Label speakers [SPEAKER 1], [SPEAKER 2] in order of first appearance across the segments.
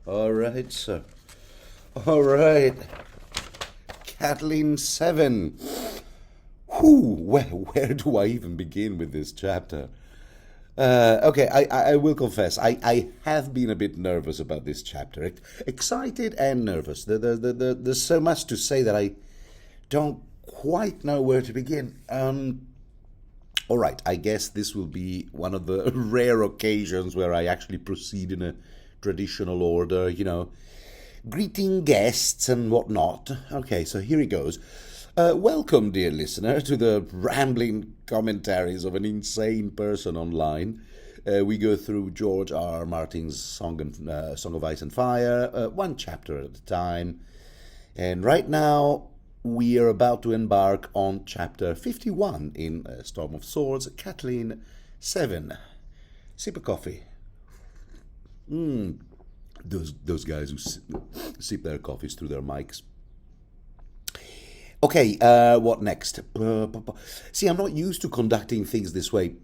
[SPEAKER 1] All right, sir. All right. Catelyn VII. Where do I even begin with this chapter? Okay, I will confess, I have been a bit nervous about this chapter. Excited and nervous. There's so much to say that I don't quite know where to begin. All right, I guess this will be one of the rare occasions where I actually proceed in a traditional order, greeting guests and whatnot. Okay, so here it goes. Welcome, dear listener, to the rambling commentaries of an insane person online. We go through George R. R. Martin's Song of Ice and Fire, one chapter at a time. And right now, we are about to embark on chapter 51 in Storm of Swords, Catelyn VII. Sip of coffee. Those guys who sip their coffees through their mics. Okay, what next? See, I'm not used to conducting things this way.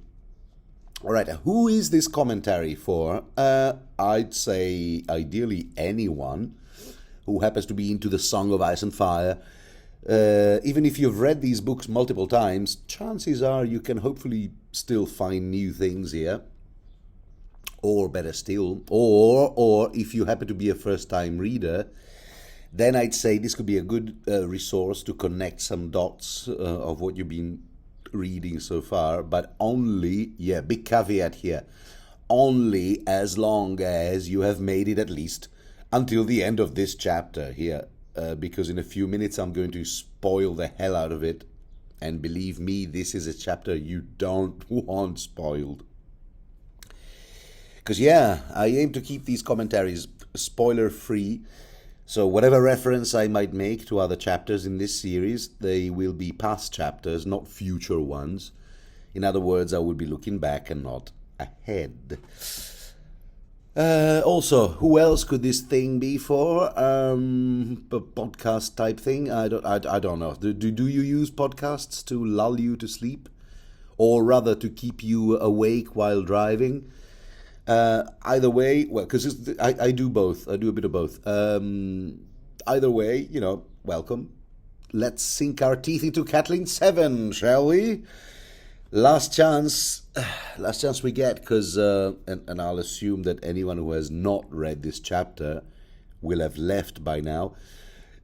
[SPEAKER 1] All right, who is this commentary for? I'd say ideally anyone who happens to be into the Song of Ice and Fire. Even if you've read these books multiple times, chances are you can hopefully still find new things here. Or better still, or if you happen to be a first-time reader, then I'd say this could be a good resource to connect some dots of what you've been reading so far, but only, big caveat here, only as long as you have made it at least until the end of this chapter here, because in a few minutes I'm going to spoil the hell out of it, and believe me, this is a chapter you don't want spoiled. Because I aim to keep these commentaries spoiler-free, so whatever reference I might make to other chapters in this series, they will be past chapters, not future ones. In other words, I will be looking back and not ahead. Also, who else could this thing be for? A podcast type thing? I don't know. Do you use podcasts to lull you to sleep? Or rather to keep you awake while driving? Either way, well, because I do both. I do a bit of both. Either way, welcome. Let's sink our teeth into Catelyn VII, shall we? Last chance we get, because, and I'll assume that anyone who has not read this chapter will have left by now.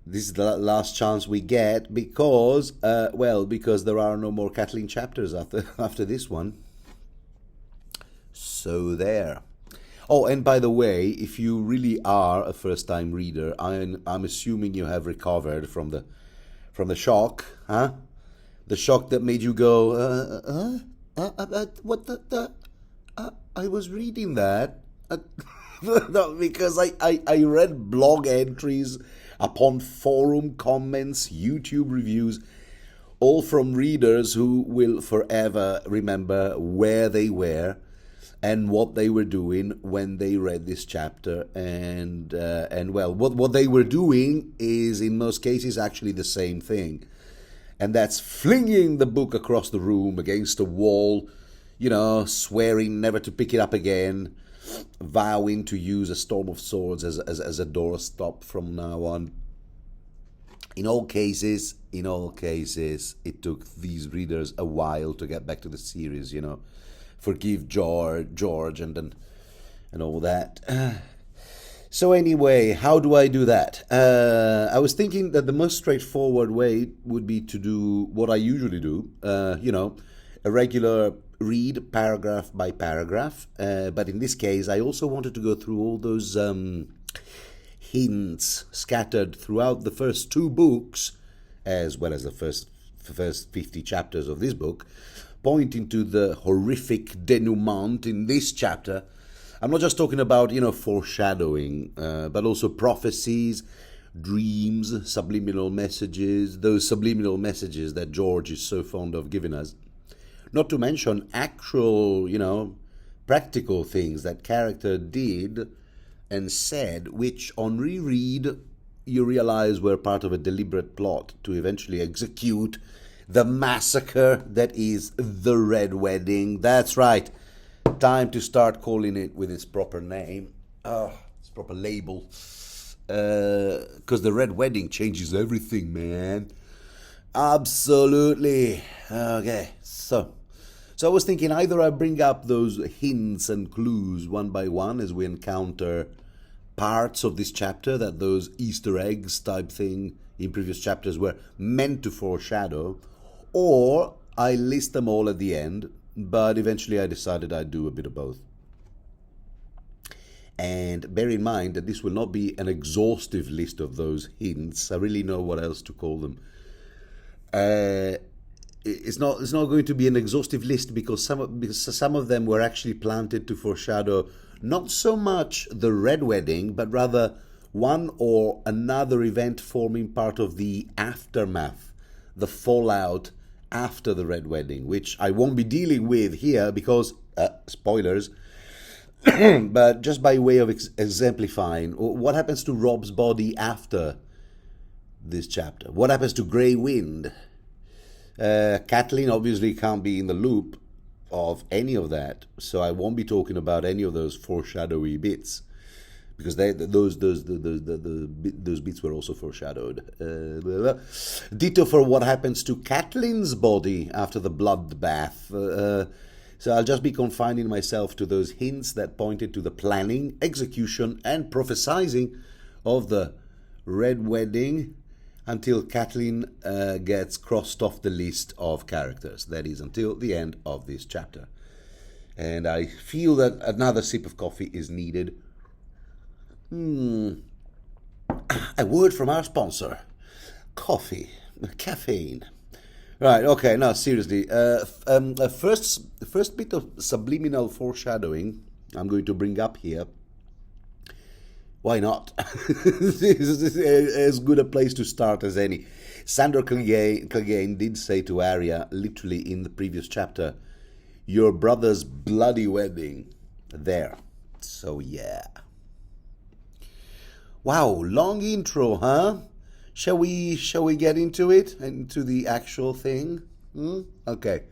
[SPEAKER 1] This is the last chance we get because there are no more Catelyn chapters after this one. So there. Oh, and by the way, if you really are a first-time reader, I'm assuming you have recovered from the shock, huh? The shock that made you go, what the I was reading that. No, because I read blog entries upon forum comments, YouTube reviews, all from readers who will forever remember where they were and what they were doing when they read this chapter, and what they were doing is in most cases actually the same thing, and that's flinging the book across the room against a wall, swearing never to pick it up again, vowing to use a Storm of Swords as a doorstop from now on. In all cases, it took these readers a while to get back to the series, Forgive George and all that. So anyway, how do I do that? I was thinking that the most straightforward way would be to do what I usually do, a regular read paragraph by paragraph. But in this case, I also wanted to go through all those hints scattered throughout the first two books, as well as the first 50 chapters of this book, pointing to the horrific denouement in this chapter. I'm not just talking about, foreshadowing, but also prophecies, dreams, subliminal messages, those subliminal messages that George is so fond of giving us. Not to mention actual, practical things that character did and said, which on reread you realize were part of a deliberate plot to eventually execute the massacre that is the Red Wedding. That's right. Time to start calling it with its proper name. It's proper label. Because the Red Wedding changes everything, man. Absolutely. Okay, so I was thinking either I bring up those hints and clues one by one as we encounter parts of this chapter that those Easter eggs type thing in previous chapters were meant to foreshadow, or I list them all at the end, but eventually I decided I'd do a bit of both. And bear in mind that this will not be an exhaustive list of those hints. I really know what else to call them. It's not going to be an exhaustive list because some of them were actually planted to foreshadow not so much the Red Wedding, but rather one or another event forming part of the aftermath, the fallout after the Red Wedding, which I won't be dealing with here because, spoilers, but just by way of exemplifying, what happens to Rob's body after this chapter? What happens to Grey Wind? Catelyn obviously can't be in the loop of any of that, so I won't be talking about any of those foreshadowy bits because those bits were also foreshadowed. Ditto for what happens to Catelyn's body after the bloodbath. So I'll just be confining myself to those hints that pointed to the planning, execution, and prophesizing of the Red Wedding until Catelyn gets crossed off the list of characters. That is, until the end of this chapter. And I feel that another sip of coffee is needed. A word from our sponsor. Coffee. Caffeine. Right, okay, now seriously. First bit of subliminal foreshadowing I'm going to bring up here. Why not? This is as good a place to start as any. Sandor Clegane did say to Arya, literally in the previous chapter, your brother's bloody wedding. There. So yeah. Wow, long intro, huh? Shall we get into it? Into the actual thing? Okay.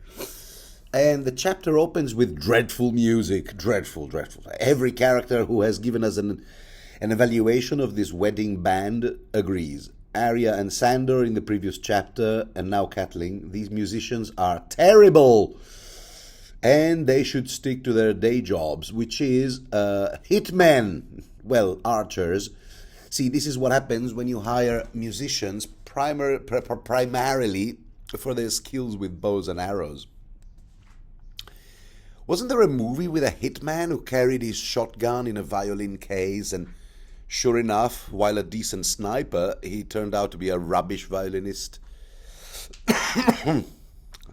[SPEAKER 1] And the chapter opens with dreadful music. Dreadful. Every character who has given us an evaluation of this wedding band agrees. Arya and Sandor in the previous chapter, and now Catelyn. These musicians are terrible. And they should stick to their day jobs, which is hitmen. Well, archers. See, this is what happens when you hire musicians primarily for their skills with bows and arrows. Wasn't there a movie with a hitman who carried his shotgun in a violin case, and sure enough, while a decent sniper, he turned out to be a rubbish violinist? I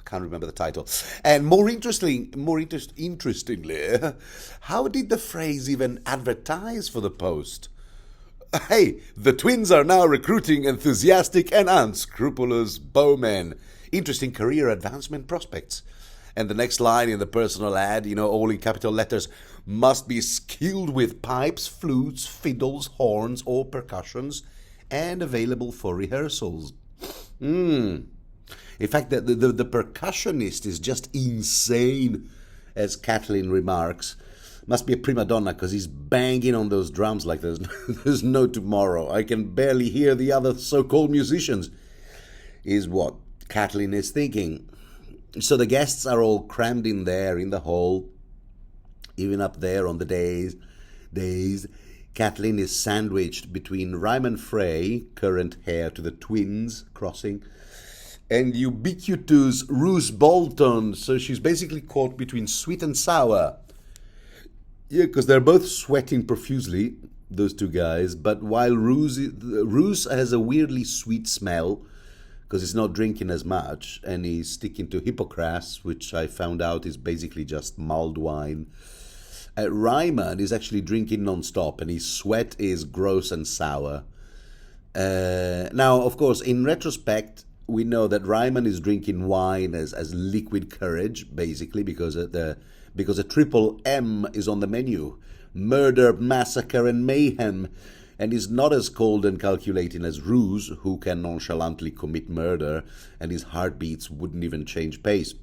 [SPEAKER 1] can't remember the title. And more interestingly, how did the phrase even advertise for the post? Hey, the twins are now recruiting enthusiastic and unscrupulous bowmen. Interesting career advancement prospects. And the next line in the personal ad, all in capital letters, must be skilled with pipes, flutes, fiddles, horns, or percussions, and available for rehearsals. In fact, the percussionist is just insane, as Catelyn remarks. Must be a prima donna because he's banging on those drums like there's no tomorrow. I can barely hear the other so-called musicians, is what Catelyn is thinking. So the guests are all crammed in there in the hall, even up there on the days. Catelyn is sandwiched between Ryman Frey, current heir to the twins crossing, and ubiquitous Roose Bolton. So she's basically caught between sweet and sour. Yeah, because they're both sweating profusely, those two guys. But while Roose has a weirdly sweet smell, because he's not drinking as much, and he's sticking to Hippocras, which I found out is basically just mulled wine. Ryman is actually drinking non-stop, and his sweat is gross and sour. Now, of course, in retrospect, we know that Ryman is drinking wine as liquid courage, basically, because a triple M is on the menu. Murder, massacre, and mayhem. And is not as cold and calculating as Roose, who can nonchalantly commit murder, and his heartbeats wouldn't even change pace.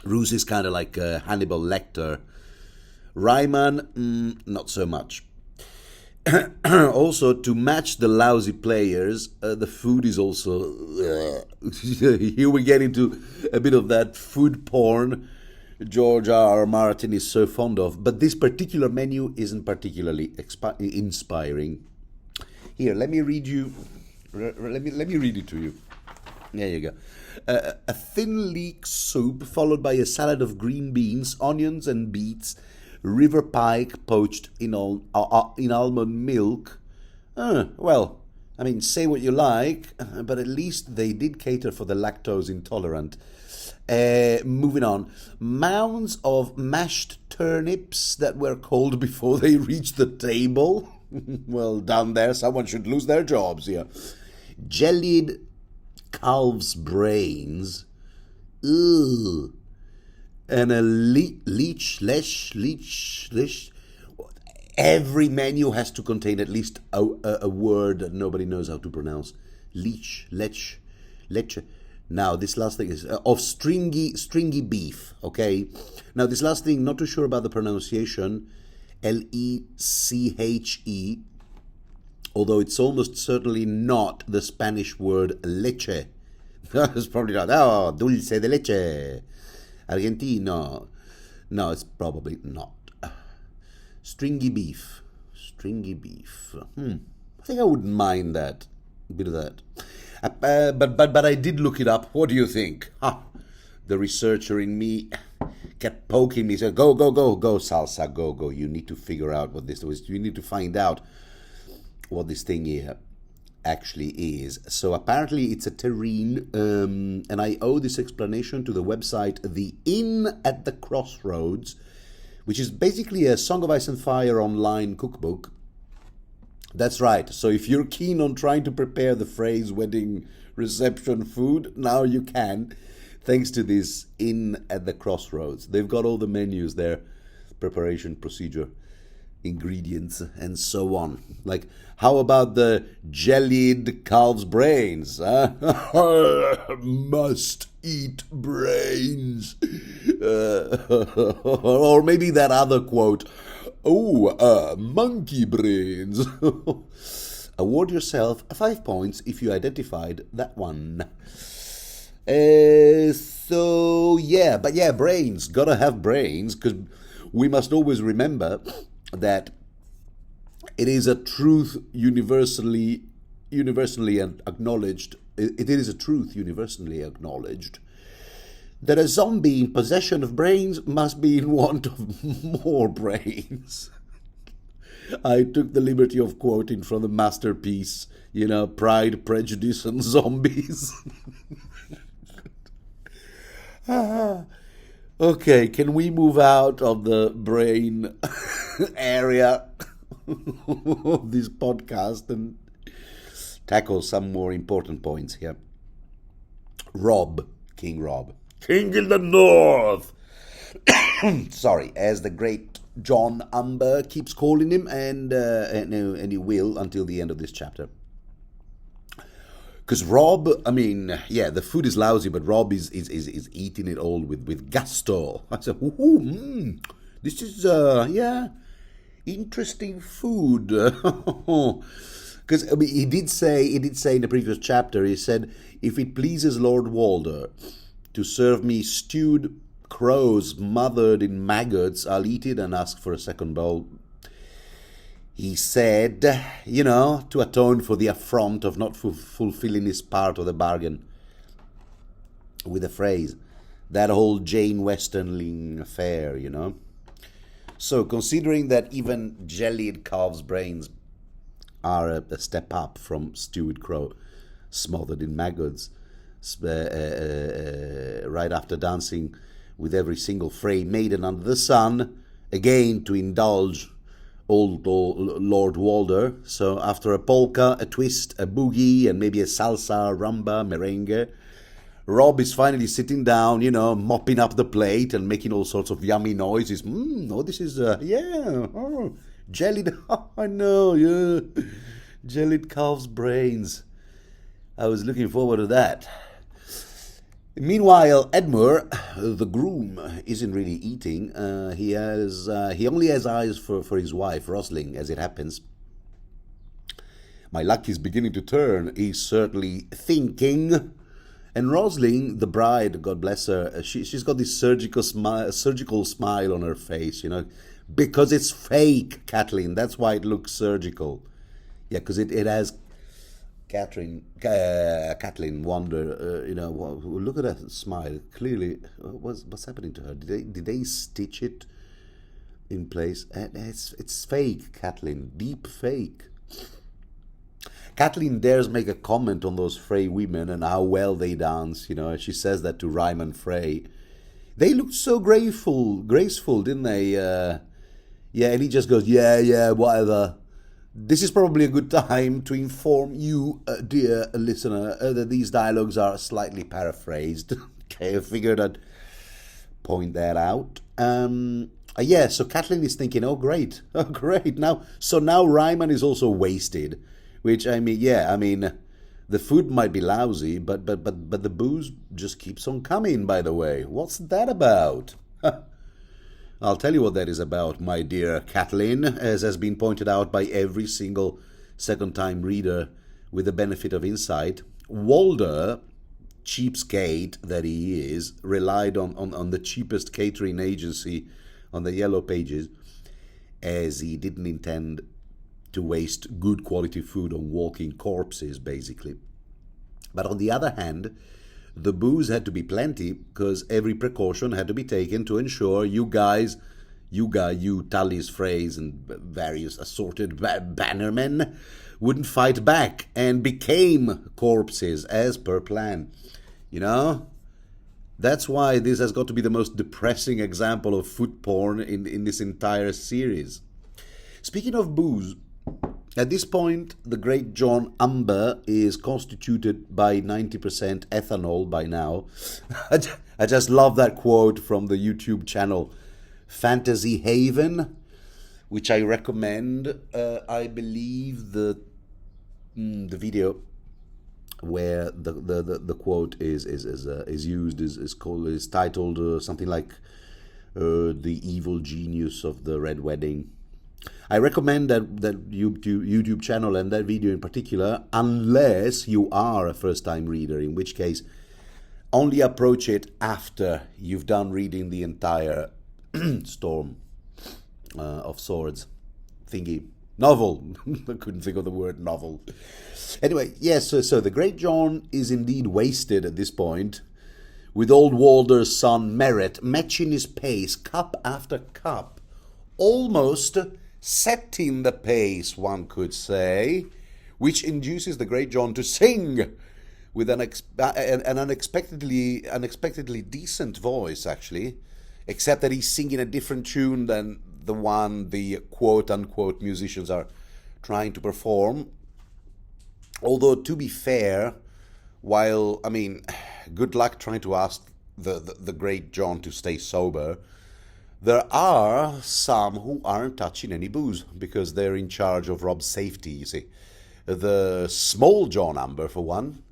[SPEAKER 1] Roose is kind of like Hannibal Lecter, Ryman, not so much. Also, to match the lousy players, the food is also... Here we get into a bit of that food porn George R. R. Martin is so fond of. But this particular menu isn't particularly inspiring. Here, let me read you... Let me read it to you. There you go. A thin leek soup followed by a salad of green beans, onions and beets, river pike poached in almond milk. Well, I mean, say what you like, but at least they did cater for the lactose intolerant. Moving on. Mounds of mashed turnips that were cold before they reached the table. Well, down there, someone should lose their jobs here. Jellied calf's brains. Ugh. And a leech. Every menu has to contain at least a word that nobody knows how to pronounce. Leech. Now, this last thing is of stringy beef, okay? Now, this last thing, not too sure about the pronunciation, Leche, although it's almost certainly not the Spanish word leche. It's probably not, oh, dulce de leche, Argentino. No, it's probably not. Stringy beef. I think I wouldn't mind that, a bit of that. But I did look it up. What do you think? The researcher in me kept poking me. Said, go, Salsa, go. You need to figure out what this is. You need to find out what this thing here actually is. So apparently it's a terrine, and I owe this explanation to the website The Inn at the Crossroads, which is basically a Song of Ice and Fire online cookbook. That's right. So if you're keen on trying to prepare the phrase wedding reception food, now you can, thanks to this Inn at the Crossroads. They've got all the menus there, preparation procedure, ingredients, and so on. Like, how about the jellied calf's brains? Must eat brains. Or maybe that other quote, monkey brains. Award yourself 5 points if you identified that one. Brains. Gotta have brains, because we must always remember that it is a truth universally acknowledged. It is a truth universally acknowledged that a zombie in possession of brains must be in want of more brains. I took the liberty of quoting from the masterpiece, Pride, Prejudice and Zombies. Okay, can we move out of the brain area of this podcast and tackle some more important points here? King Rob. King in the North! Sorry, as the great John Umber keeps calling him, and he will until the end of this chapter. Because Rob, the food is lousy, but Rob is eating it all with gusto. I said, this is, interesting food. Because he did say in the previous chapter, he said, if it pleases Lord Walder to serve me stewed crows mothered in maggots, I'll eat it and ask for a second bowl. He said, to atone for the affront of not fulfilling his part of the bargain with a phrase, that whole Jane Westerling affair, So considering that even jellied calf's brains are a step up from stewed crow smothered in maggots, right after dancing with every single frey maiden under the sun, again to indulge old Lord Walder. So after a polka, a twist, a boogie, and maybe a salsa, rumba, merengue, Rob is finally sitting down, mopping up the plate and making all sorts of yummy noises. This is, jellied, I know, yeah, jellied calf's brains. I was looking forward to that. Meanwhile, Edmure, the groom, isn't really eating. He only has eyes for his wife, Rosling, as it happens. My luck is beginning to turn, he's certainly thinking. And Rosling, the bride, God bless her, she's got this surgical smile on her face, because it's fake, Catelyn. That's why it looks surgical. Yeah, because it has Catelyn wonder, look at that smile. Clearly, what's happening to her? Did they stitch it in place? And it's fake, Catelyn, deep fake. Catelyn dares make a comment on those Frey women and how well they dance. She says that to Ryman Frey. They looked so graceful, didn't they? Yeah, and he just goes, yeah, whatever. This is probably a good time to inform you, dear listener, that these dialogues are slightly paraphrased. Okay, I figured I'd point that out. Yeah, so Catelyn is thinking, oh great, now Ryman is also wasted, which the food might be lousy, but the booze just keeps on coming. By the way, what's that about? I'll tell you what that is about, my dear Catelyn, as has been pointed out by every single second-time reader with the benefit of insight. Walder, cheapskate that he is, relied on the cheapest catering agency on the Yellow Pages, as he didn't intend to waste good quality food on walking corpses, basically. But on the other hand, the booze had to be plenty, because every precaution had to be taken to ensure you Tully's Freys and various assorted bannermen wouldn't fight back and became corpses as per plan. That's why this has got to be the most depressing example of food porn in this entire series. Speaking of booze, at this point, the Great John Amber is constituted by 90% ethanol by now. I just love that quote from the YouTube channel Fantasy Haven, which I recommend. I believe the video where the quote is used is titled something like "The Evil Genius of the Red Wedding." I recommend that YouTube channel and that video in particular, unless you are a first-time reader, in which case only approach it after you've done reading the entire Storm of Swords thingy. Novel. I couldn't think of the word novel. Anyway, yes, so the Great John is indeed wasted at this point, with old Walder's son Merritt matching his pace cup after cup, almost setting the pace, one could say, which induces the Great John to sing with an unexpectedly decent voice, actually, except that he's singing a different tune than the one the quote-unquote musicians are trying to perform. Although, to be fair, good luck trying to ask the Great John to stay sober. There are some who aren't touching any booze because they're in charge of Rob's safety, you see. The Small John Amber, for one.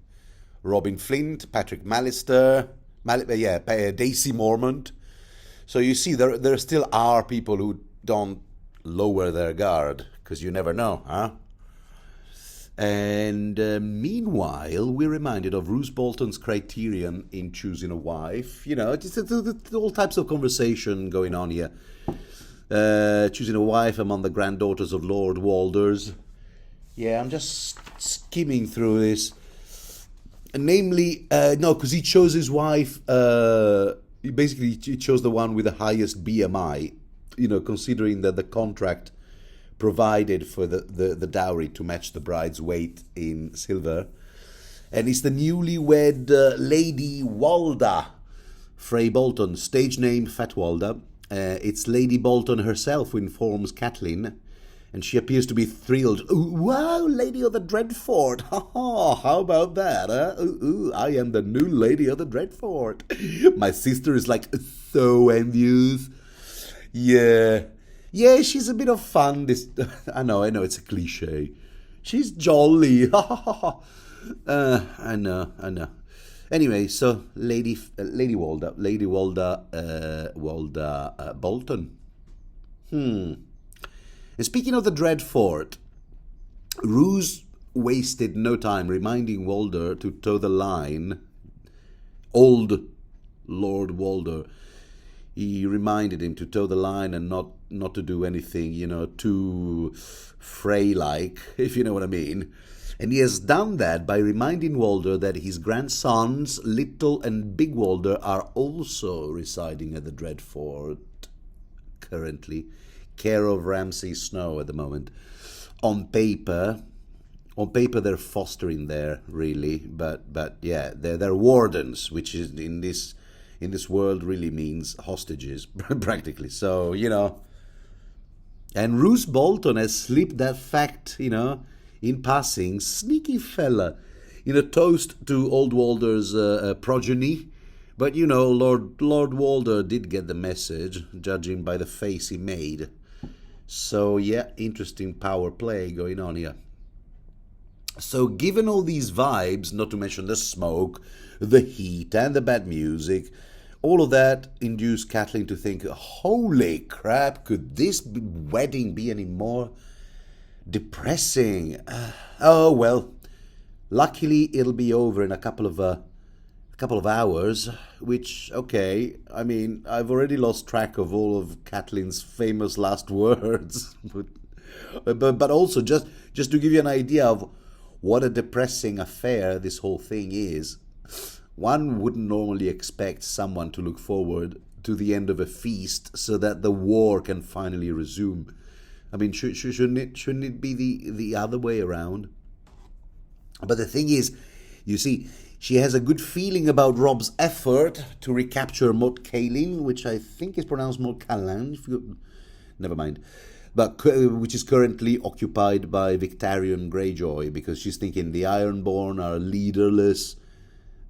[SPEAKER 1] Robin Flint, Patrick Mallister, Daisy Mormont. So you see, there still are people who don't lower their guard, because you never know, huh? And meanwhile, we're reminded of Roose Bolton's criterion in choosing a wife. It's all types of conversation going on here. Choosing a wife among the granddaughters of Lord Walders. Yeah, I'm just skimming through this. Namely, because he chose his wife, he chose the one with the highest BMI, considering that the contract provided for the dowry to match the bride's weight in silver. And it's the newlywed Lady Walda Frey Bolton, stage name Fat Walda. It's Lady Bolton herself who informs Catelyn, and she appears to be thrilled. Ooh, wow, Lady of the Dreadfort. How about that, huh? Ooh, I am the new Lady of the Dreadfort. My sister is so envious. Yeah, she's a bit of fun. I know, it's a cliche. She's jolly. I know. Anyway, so Lady Walda, Bolton. And speaking of the Dreadfort, Roose wasted no time reminding Walder to toe the line. Old Lord Walder, he reminded him to toe the line and not to do anything, too Frey-like, if you know what I mean. And he has done that by reminding Walder that his grandsons, Little and Big Walder, are also residing at the Dreadfort currently, care of Ramsay Snow at the moment. On paper, they're fostering there, really, but yeah, they're wardens, which is in this world really means hostages, practically. So and Roose Bolton has slipped that fact, in passing. Sneaky fella, in a toast to old Walder's progeny. But Lord Walder did get the message, judging by the face he made. So yeah, interesting power play going on here. So given all these vibes, not to mention the smoke, the heat, and the bad music, all of that induced Catelyn to think, holy crap, could this wedding be any more depressing? Oh well, luckily it'll be over in a couple of hours, which, okay, I mean, I've already lost track of all of Catelyn's famous last words, but also just to give you an idea of what a depressing affair this whole thing is. One wouldn't normally expect someone to look forward to the end of a feast so that the war can finally resume. I mean, shouldn't it be the other way around? But the thing is, you see, she has a good feeling about Rob's effort to recapture Mot Cailin, which I think is pronounced Mot Cailin. Never mind. But which is currently occupied by Victarion Greyjoy, because she's thinking the Ironborn are leaderless.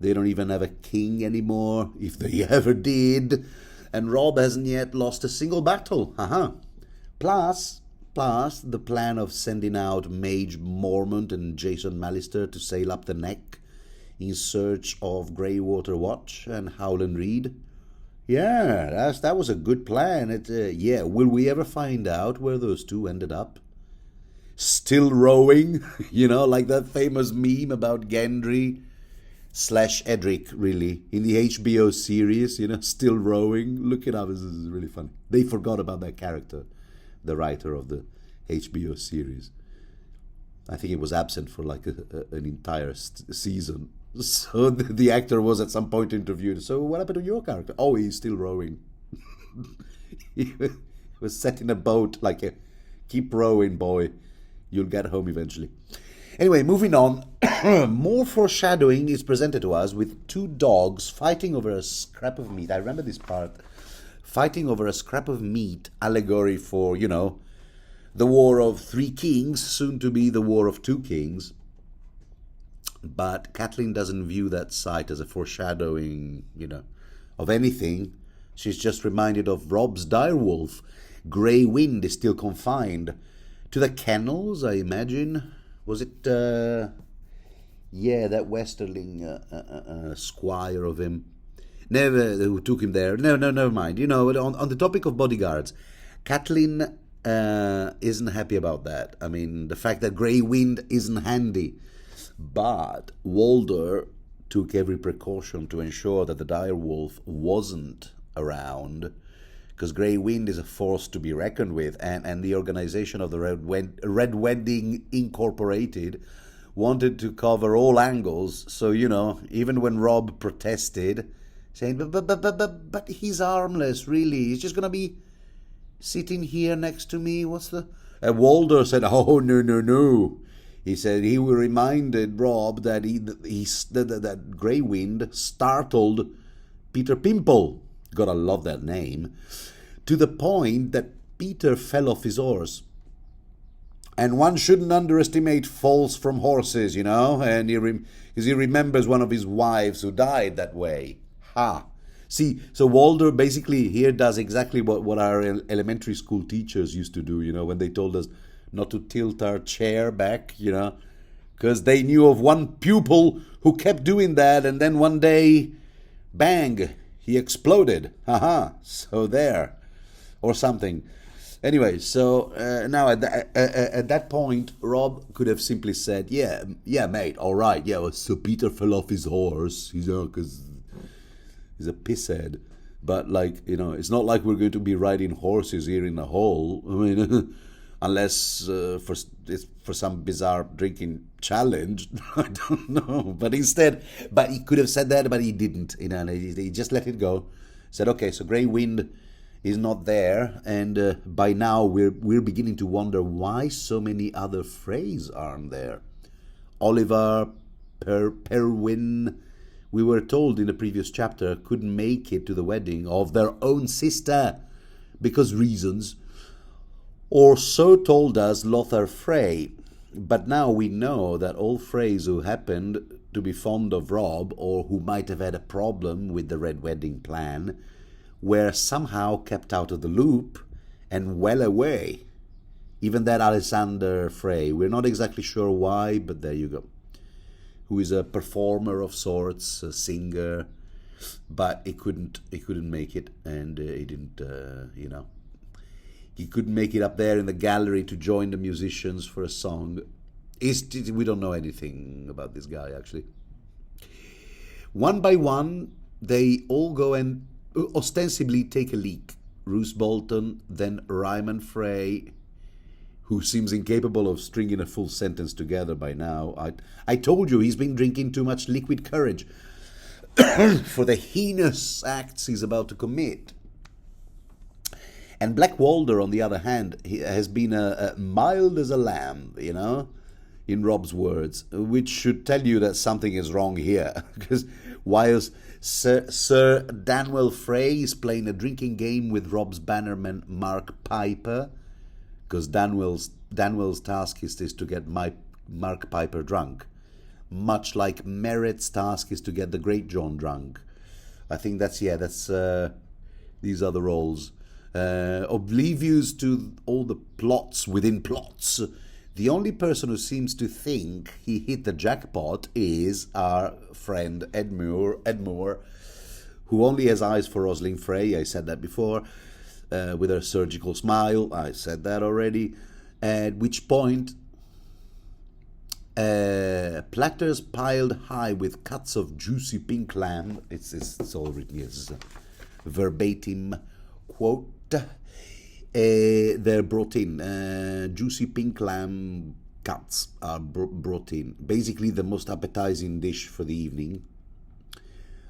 [SPEAKER 1] They don't even have a king anymore, if they ever did. And Rob hasn't yet lost a single battle. Plus, the plan of sending out Mage Mormont and Jason Mallister to sail up the neck in search of Greywater Watch and Howland Reed. Yeah, that was a good plan. Will we ever find out where those two ended up? Still rowing? Like that famous meme about Gendry / Edric, really, in the HBO series, still rowing. Look it up, this is really funny. They forgot about that character, the writer of the HBO series. I think it was absent for like an entire season. So the actor was at some point interviewed. So what happened to your character? Oh, he's still rowing. He was set in a boat, like keep rowing, boy. You'll get home eventually. Anyway, moving on. More foreshadowing is presented to us with two dogs fighting over a scrap of meat. I remember this part. Fighting over a scrap of meat, allegory for, the War of Three Kings, soon to be the War of Two Kings. But Catelyn doesn't view that sight as a foreshadowing, of anything. She's just reminded of Rob's direwolf. Grey Wind is still confined to the kennels, I imagine. Was it, that Westerling squire of him? Who took him there. No, never mind. On the topic of bodyguards, Catelyn isn't happy about that. I mean, the fact that Grey Wind isn't handy. But Walder took every precaution to ensure that the direwolf wasn't around, because Grey Wind is a force to be reckoned with, and the organization of the Red Wedding Incorporated wanted to cover all angles. So, even when Rob protested, saying, but he's harmless, really. He's just going to be sitting here next to me. And Walder said, oh, no. He said he reminded Rob that that Grey Wind startled Peter Pimple. Gotta love that name. To the point that Peter fell off his horse. And one shouldn't underestimate falls from horses, and because he remembers one of his wives who died that way. See, so Walder basically here does exactly what our elementary school teachers used to do, when they told us not to tilt our chair back, because they knew of one pupil who kept doing that, and then one day, bang, he exploded. Haha, so there, or something. Anyway, so now at that point, Rob could have simply said, yeah, mate, all right, yeah, well, so Peter fell off his horse, because he's a pisshead. But, like, it's not like we're going to be riding horses here in the hole. I mean, unless for some bizarre drinking challenge. I don't know. But he could have said that, but he didn't. He just let it go. Said, okay, so Grey Wind is not there, and by now we're beginning to wonder why so many other Freys aren't there. Oliver, Perwyn, we were told in the previous chapter, couldn't make it to the wedding of their own sister because reasons, or so told us Lothar Frey. But now we know that all Freys who happened to be fond of Robb, or who might have had a problem with the Red Wedding plan, were somehow kept out of the loop and well away. Even that Alexander Frey, we're not exactly sure why, but there you go. Who is a performer of sorts, a singer, but he couldn't make it, and he didn't, he couldn't make it up there in the gallery to join the musicians for a song. We don't know anything about this guy, actually. One by one, they all go and ostensibly take a leak. Roose Bolton, then Ryman Frey, who seems incapable of stringing a full sentence together by now. I told you he's been drinking too much liquid courage for the heinous acts he's about to commit. And Black Walder, on the other hand, he has been a mild as a lamb, in Rob's words, which should tell you that something is wrong here. Because whilst Sir Danwell Frey is playing a drinking game with Rob's bannerman Mark Piper, because Danwell's task is to get Mark Piper drunk, much like Merritt's task is to get the Great John drunk. I think these are the roles. Oblivious to all the plots within plots, the only person who seems to think he hit the jackpot is our friend Edmure, who only has eyes for Rosalind Frey. I said that before. With her surgical smile, I said that already. At which point, platters piled high with cuts of juicy pink lamb. It's all written here. It's a verbatim quote. They're brought in. Juicy pink lamb cuts are brought in. Basically, the most appetizing dish for the evening.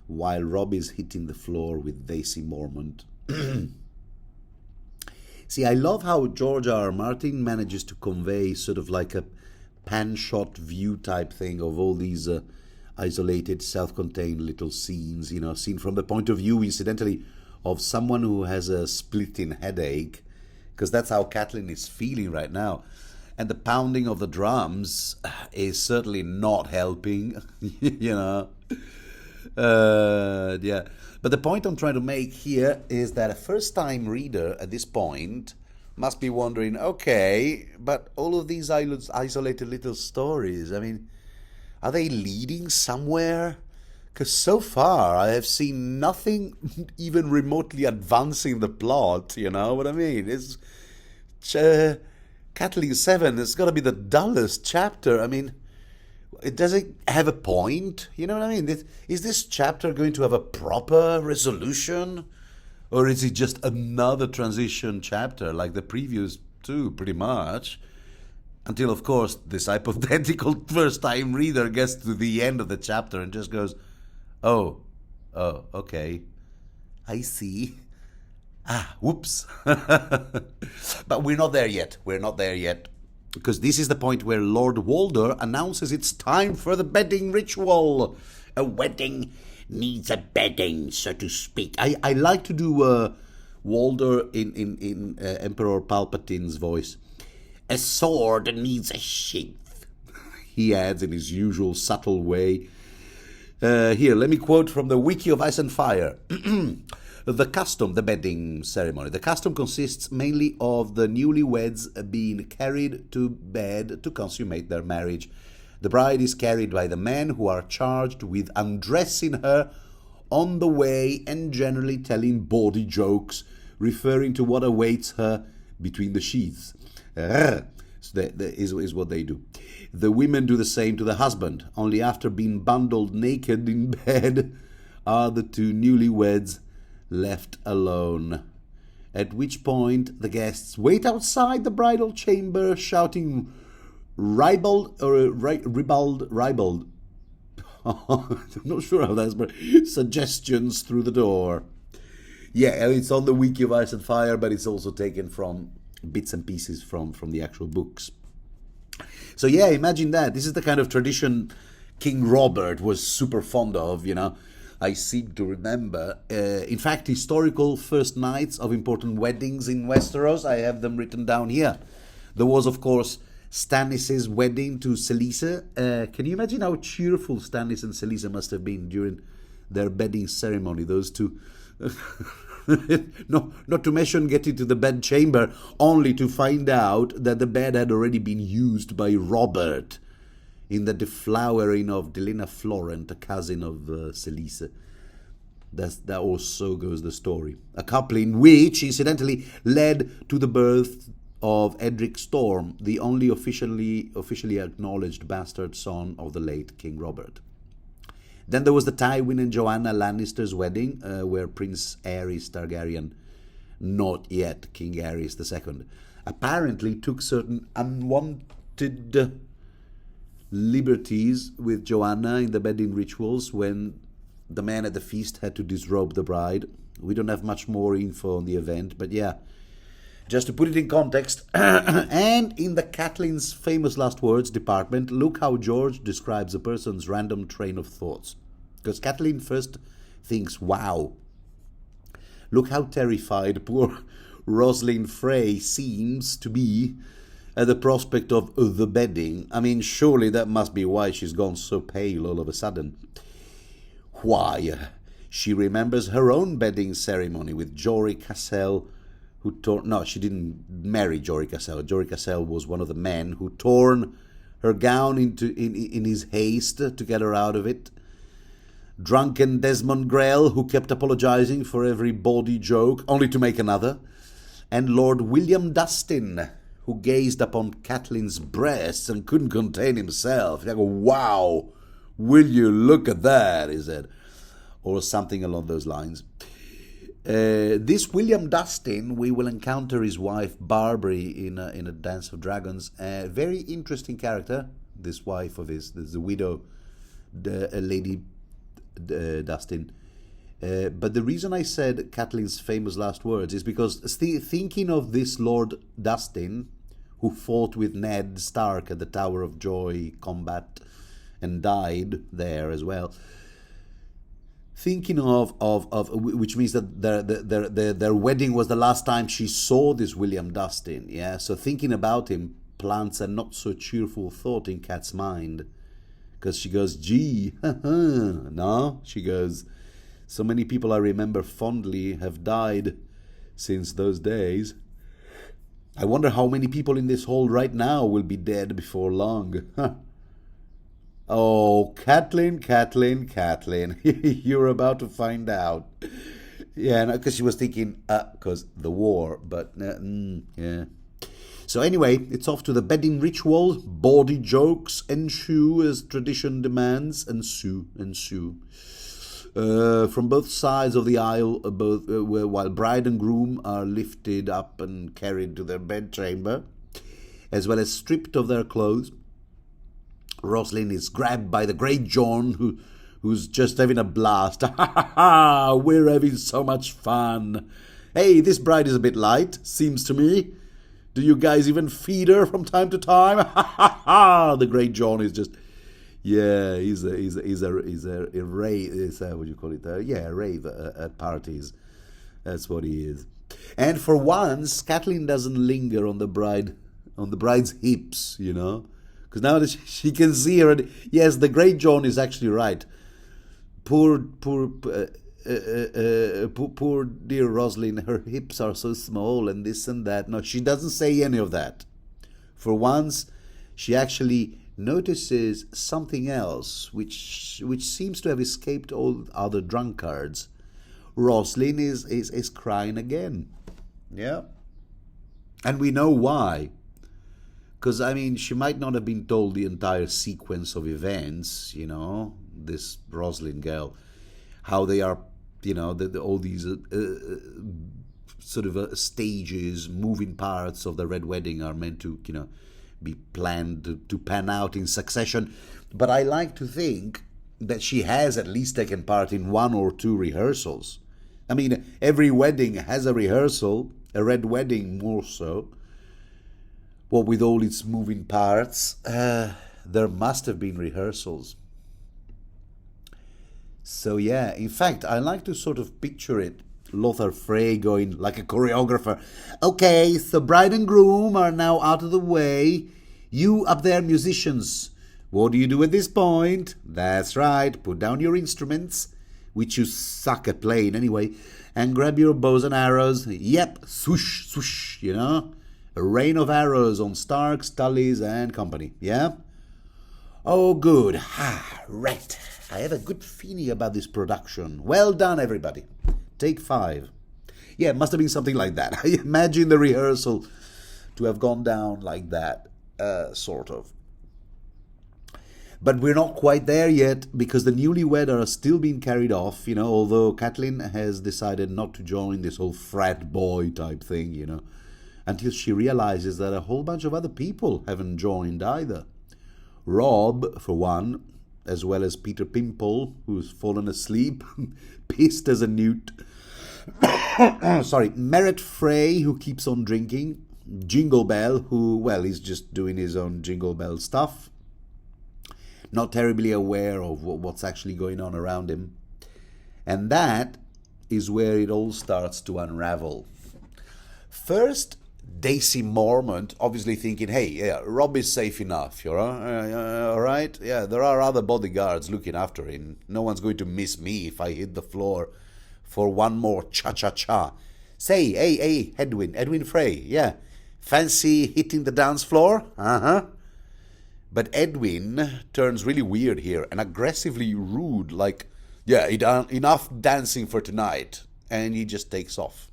[SPEAKER 1] While Rob is hitting the floor with Daisy Mormont. See, I love how George R. R. Martin manages to convey sort of like a pan-shot view type thing of all these isolated, self-contained little scenes, seen from the point of view, incidentally, of someone who has a splitting headache, because that's how Catelyn is feeling right now. And the pounding of the drums is certainly not helping, Yeah. But the point I'm trying to make here is that a first-time reader at this point must be wondering, okay, but all of these isolated little stories, I mean, are they leading somewhere? Because so far I have seen nothing even remotely advancing the plot, you know what I mean? It's Catelyn VII, it's got to be the dullest chapter. I mean, it doesn't have a point, you know what I mean? Is this chapter going to have a proper resolution? Or is it just another transition chapter like the previous two, pretty much? Until, of course, this hypothetical first-time reader gets to the end of the chapter and just goes, oh, okay, I see. Whoops. But we're not there yet. Because this is the point where Lord Walder announces it's time for the bedding ritual. A wedding needs a bedding, so to speak. I like to do Walder in Emperor Palpatine's voice. A sword needs a sheath, he adds in his usual subtle way. Here, let me quote from the Wiki of Ice and Fire. The bedding ceremony. The custom consists mainly of the newlyweds being carried to bed to consummate their marriage. The bride is carried by the men who are charged with undressing her on the way and generally telling bawdy jokes referring to what awaits her between the sheaths. So that is what they do. The women do the same to the husband. Only after being bundled naked in bed are the two newlyweds left alone. At which point the guests wait outside the bridal chamber shouting ribald. I'm not sure how that's, but suggestions through the door. Yeah, it's on the Wiki of Ice and Fire, but it's also taken from bits and pieces from the actual books. So yeah, imagine that. This is the kind of tradition King Robert was super fond of, you know. I seem to remember. In fact, historical first nights of important weddings in Westeros, I have them written down here. There was, of course, Stannis' wedding to Selisa. Can you imagine how cheerful Stannis and Selisa must have been during their bedding ceremony, those two? No, not to mention getting to the bed chamber only to find out that the bed had already been used by Robert in the deflowering of Delena Florent, a cousin of Selisa. That also goes the story. A coupling which, incidentally, led to the birth of Edric Storm, the only officially acknowledged bastard son of the late King Robert. Then there was the Tywin and Joanna Lannister's wedding, where Prince Aerys Targaryen, not yet King Aerys II, apparently took certain unwanted liberties with Joanna in the bedding rituals when the man at the feast had to disrobe the bride. We don't have much more info on the event, but yeah, just to put it in context. And in the Catelyn's famous last words department, look how George describes a person's random train of thoughts. Because Catelyn first thinks, wow, look how terrified poor Rosalind Frey seems to be at the prospect of the bedding. I mean, surely that must be why she's gone so pale all of a sudden. Why? She remembers her own bedding ceremony with Jory Cassel, who no, she didn't marry Jory Cassel. Jory Cassel was one of the men who torn her gown in his haste to get her out of it. Drunken Desmond Grell, who kept apologizing for every bawdy joke, only to make another. And Lord William Dustin, who gazed upon Catelyn's breasts and couldn't contain himself. Like, wow, will you look at that, he said. Or something along those lines. This William Dustin, we will encounter his wife Barbary in a Dance of Dragons. A very interesting character, this wife of his, the widow, Lady Dustin. But the reason I said Catelyn's famous last words is because thinking of this Lord Dustin, who fought with Ned Stark at the Tower of Joy combat and died there as well. Thinking of which means that their wedding was the last time she saw this William Dustin, yeah? So thinking about him plants a not so cheerful thought in Kat's mind. Because she goes, gee, no? She goes, so many people I remember fondly have died since those days. I wonder how many people in this hall right now will be dead before long. Oh, Catelyn, you're about to find out. Yeah, because she was thinking, because the war, but yeah. So anyway, it's off to the bedding ritual. Bawdy jokes ensue as tradition demands. Ensue. From both sides of the aisle, while bride and groom are lifted up and carried to their bedchamber, as well as stripped of their clothes. Rosalind is grabbed by the Great John, who's just having a blast. Ha ha ha! We're having so much fun. Hey, this bride is a bit light, seems to me. Do you guys even feed her from time to time? Ha ha ha! The Great John is just, yeah, he's a rave. What do you call it? A rave at parties. That's what he is. And for once, Catelyn doesn't linger on the bride's hips, you know. Because now that she can see her, yes, the Great John is actually right. Poor dear Rosalind, her hips are so small and this and that. No, she doesn't say any of that. For once, she actually notices something else which seems to have escaped all other drunkards. Roslyn is crying again. Yeah. And we know why. Because, I mean, she might not have been told the entire sequence of events, this Roslyn girl, how they are, all these sort of stages, moving parts of the Red Wedding are meant to, be planned to pan out in succession. But I like to think that she has at least taken part in 1 or 2 rehearsals. I mean, every wedding has a rehearsal, a Red Wedding more so. Well, with all its moving parts, there must have been rehearsals. So yeah, in fact, I like to sort of picture it. Lothar Frey going like a choreographer. Okay, so bride and groom are now out of the way. You up there, musicians, what do you do at this point? That's right, put down your instruments, which you suck at playing anyway, and grab your bows and arrows. Yep, swoosh, swoosh, a rain of arrows on Starks, Tullys, and company. Yeah? Oh, good. Right. I have a good feeling about this production. Well done, everybody. Take 5. Yeah, it must have been something like that. I imagine the rehearsal to have gone down like that, sort of. But we're not quite there yet, because the newlywed are still being carried off, although Catelyn has decided not to join this whole frat boy type thing, until she realizes that a whole bunch of other people haven't joined either. Rob, for one, as well as Peter Pimple, who's fallen asleep, pissed as a newt. Sorry, Merritt Frey, who keeps on drinking. Jingle Bell, who, well, he's just doing his own Jingle Bell stuff. Not terribly aware of what's actually going on around him. And that is where it all starts to unravel. First, Daisy Mormont, obviously thinking, hey, yeah, Rob is safe enough, all right? Yeah, there are other bodyguards looking after him. No one's going to miss me if I hit the floor for one more cha-cha-cha. Say, hey, Edwin Frey, yeah, fancy hitting the dance floor? Uh-huh. But Edwin turns really weird here and aggressively rude, like, yeah, enough dancing for tonight. And he just takes off.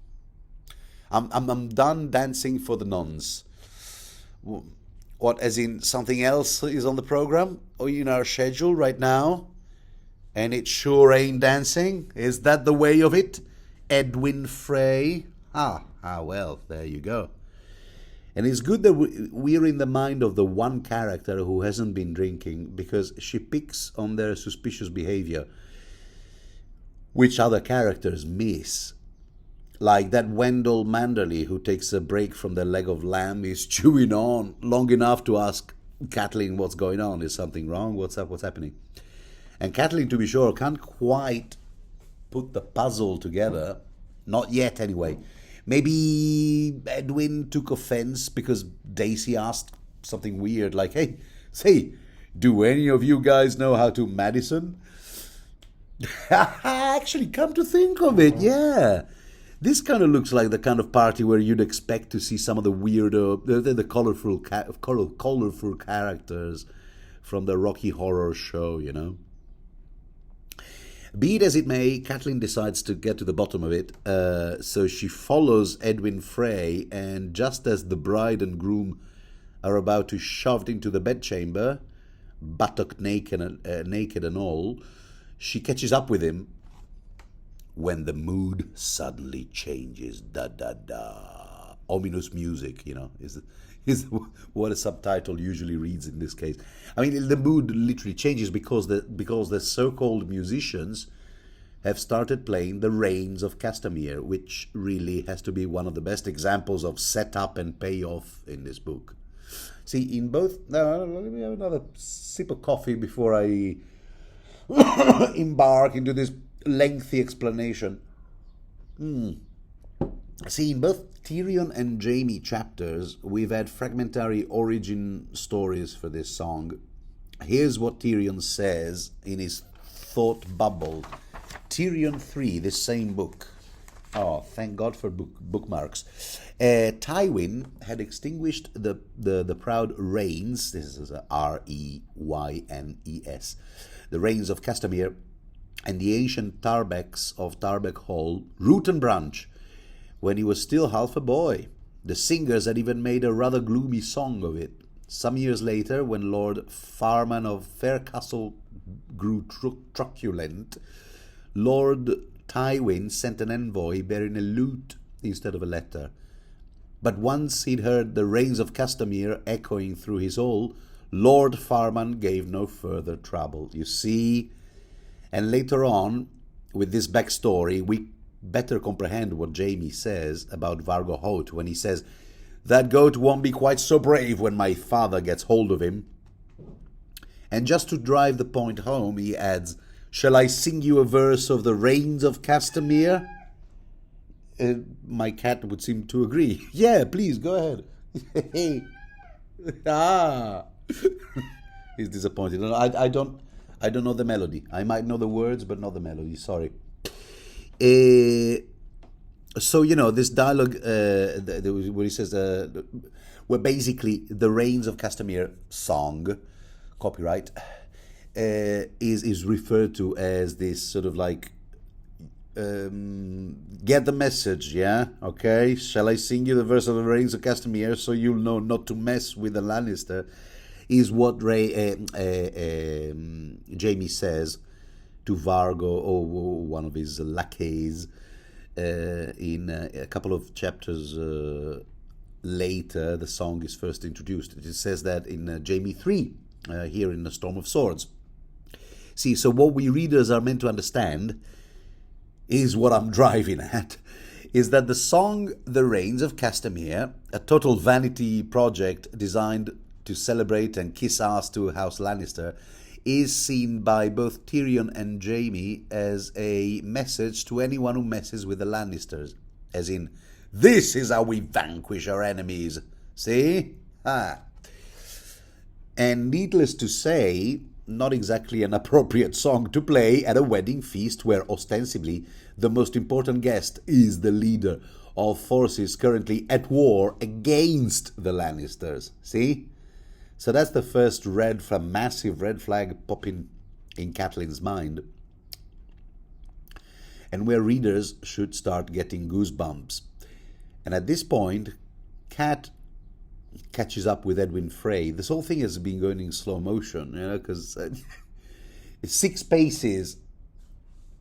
[SPEAKER 1] I'm done dancing for the nuns. What, as in something else is on the program or in our schedule right now? And it sure ain't dancing? Is that the way of it? Edwin Frey? Well, there you go. And it's good that we're in the mind of the one character who hasn't been drinking, because she picks on their suspicious behavior, which other characters miss. Like that Wendell Manderley, who takes a break from the leg of lamb, is chewing on long enough to ask Catelyn what's going on. Is something wrong? What's up? What's happening? And Catelyn, to be sure, can't quite put the puzzle together. Not yet, anyway. Maybe Edwin took offense because Daisy asked something weird, like, hey, say, do any of you guys know how to Madison? Actually, come to think of it, yeah. This kind of looks like the kind of party where you'd expect to see some of the weirdo, the colorful characters from the Rocky Horror Show, Be it as it may, Catelyn decides to get to the bottom of it, so she follows Edwin Frey, and just as the bride and groom are about to shoved into the bedchamber, buttock naked and all, she catches up with him when the mood suddenly changes. Da-da-da. Ominous music, is what a subtitle usually reads in this case. I mean, the mood literally changes because the so-called musicians have started playing the Rains of Castamere, which really has to be one of the best examples of setup and payoff in this book. See, in both... let me have another sip of coffee before I embark into this lengthy explanation. See, in both Tyrion and Jaime chapters, we've had fragmentary origin stories for this song. Here's what Tyrion says in his thought bubble. Tyrion 3, this same book. Oh, thank God for bookmarks. Tywin had extinguished the proud reigns, this is Reynes, the reigns of Castamere and the ancient Tarbecks of Tarbeck Hall, root and branch, when he was still half a boy. The singers had even made a rather gloomy song of it. Some years later, when Lord Farman of Faircastle grew truculent, Lord Tywin sent an envoy bearing a lute instead of a letter. But once he'd heard the reigns of Castamere echoing through his hall, Lord Farman gave no further trouble. You see? And later on, with this backstory, we better comprehend what Jaime says about Vargo Hoat when he says, "That goat won't be quite so brave when my father gets hold of him." And just to drive the point home, he adds, "Shall I sing you a verse of the reigns of Castamere?" My cat would seem to agree. Yeah, please, go ahead. He's disappointed. I don't know the melody. I might know the words, but not the melody. Sorry. So, this dialogue where he says, where basically the reigns of Castamere song, copyright, is referred to as this sort of like, get the message, yeah? Okay? Shall I sing you the verse of the reigns of Castamere so you'll know not to mess with the Lannister? Is what Jaime says to Vargo, or one of his lackeys, in a couple of chapters later. The song is first introduced. It says that in Jaime 3, here in the Storm of Swords. See, so what we readers are meant to understand is what I'm driving at, is that the song The Reigns of Castamere, a total vanity project designed to celebrate and kiss ass to House Lannister, is seen by both Tyrion and Jaime as a message to anyone who messes with the Lannisters. As in, this is how we vanquish our enemies. See? And needless to say, not exactly an appropriate song to play at a wedding feast where ostensibly the most important guest is the leader of forces currently at war against the Lannisters. See? So that's the first massive red flag popping in Catelyn's mind. And where readers should start getting goosebumps. And at this point, Cat catches up with Edwin Frey. This whole thing has been going in slow motion, because 6 paces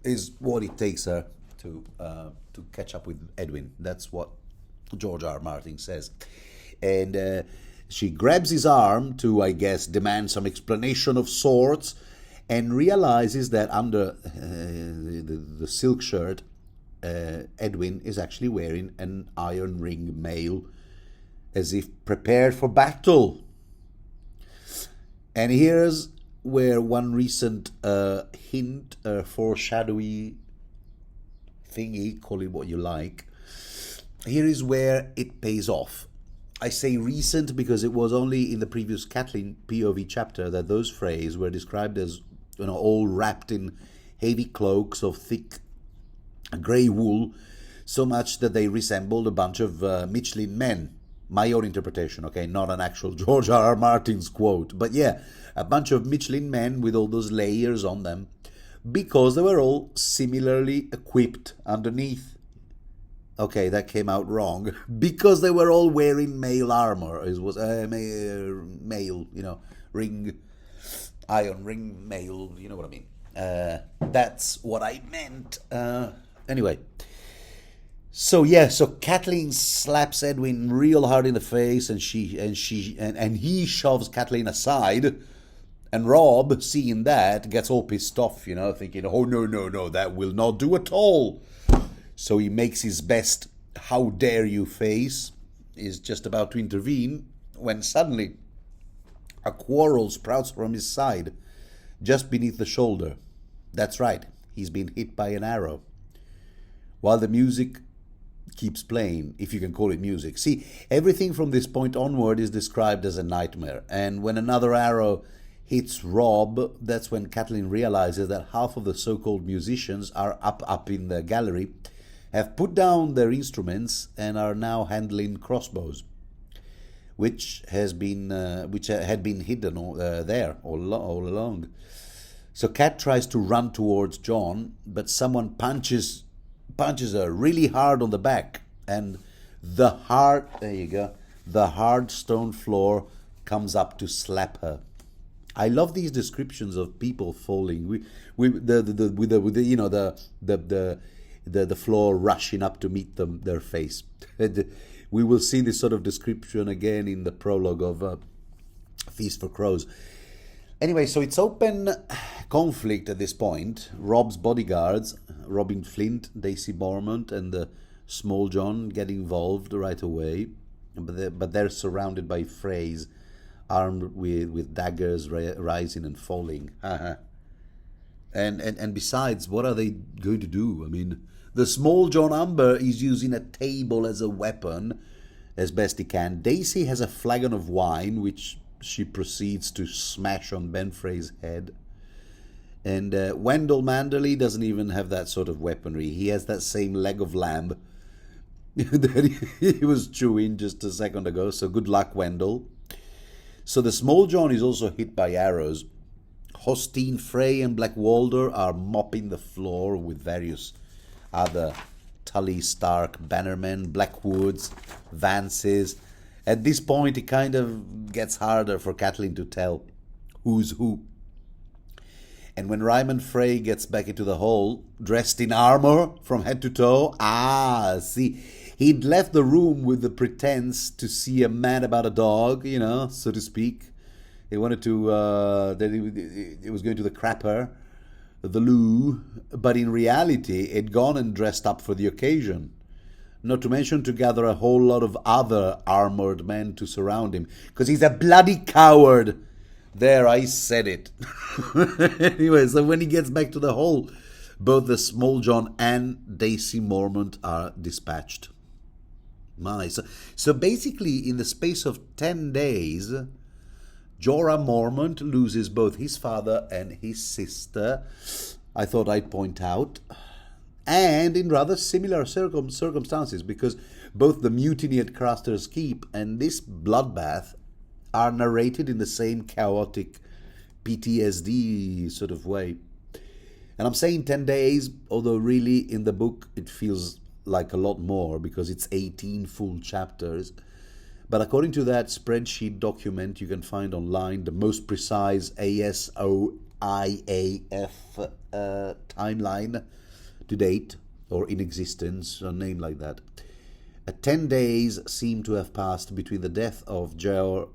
[SPEAKER 1] is what it takes her to catch up with Edwin. That's what George R. R. Martin says. And she grabs his arm to, I guess, demand some explanation of sorts, and realizes that under the silk shirt, Edwin is actually wearing an iron ring mail, as if prepared for battle. And here's where one recent hint, foreshadowy thingy, call it what you like, here is where it pays off. I say recent because it was only in the previous Catelyn POV chapter that those Freys were described as, all wrapped in heavy cloaks of thick grey wool, so much that they resembled a bunch of Michelin men. My own interpretation, okay, not an actual George R. R. Martin's quote, but yeah, a bunch of Michelin men with all those layers on them, because they were all similarly equipped underneath. Okay, that came out wrong. Because they were all wearing mail armor. It was mail, iron ring mail, you know what I mean. That's what I meant. Anyway. So Catelyn slaps Edwin real hard in the face, and he shoves Catelyn aside. And Robb, seeing that, gets all pissed off, thinking, oh, no, that will not do at all. So he makes his best "how dare you" face, is just about to intervene, when suddenly a quarrel sprouts from his side, just beneath the shoulder. That's right, he's been hit by an arrow. While the music keeps playing, if you can call it music. See, everything from this point onward is described as a nightmare, and when another arrow hits Robb, that's when Catelyn realizes that half of the so-called musicians are up in the gallery, have put down their instruments and are now handling crossbows, which had been hidden there all along. So Cat tries to run towards Jon, but someone punches her really hard on the back, and the hard stone floor comes up to slap her. I love these descriptions of people falling. With the floor rushing up to meet their face. We will see this sort of description again in the prologue of Feast for Crows. Anyway, so it's open conflict at this point. Rob's bodyguards, Robin Flint, Daisy Mormont, and Small John get involved right away, but they're surrounded by Freys, armed with daggers rising and falling. And besides, what are they going to do? I mean, the Small John Umber is using a table as a weapon as best he can. Daisy has a flagon of wine, which she proceeds to smash on Ben Frey's head. And Wendell Manderley doesn't even have that sort of weaponry. He has that same leg of lamb that he was chewing just a second ago. So good luck, Wendell. So the Small John is also hit by arrows. Hostine Frey and Black Walder are mopping the floor with various other Tully Stark bannermen, Blackwoods, Vances. At this point, it kind of gets harder for Catelyn to tell who's who. And when Ryman Frey gets back into the hall, dressed in armor from head to toe, see, he'd left the room with the pretense to see a man about a dog, so to speak. He wanted to, it was going to the crapper, the loo, but in reality, he'd gone and dressed up for the occasion. Not to mention to gather a whole lot of other armored men to surround him, because he's a bloody coward. There, I said it. Anyway, so when he gets back to the hall, both the Small John and Daisy Mormont are dispatched. So basically, in the space of 10 days, Jorah Mormont loses both his father and his sister, I thought I'd point out, and in rather similar circumstances, because both the mutiny at Craster's Keep and this bloodbath are narrated in the same chaotic PTSD sort of way. And I'm saying 10 days, although really in the book it feels like a lot more because it's 18 full chapters. But according to that spreadsheet document you can find online, the most precise ASOIAF timeline to date, or in existence, a name like that. 10 days seem to have passed between the death of Jeor,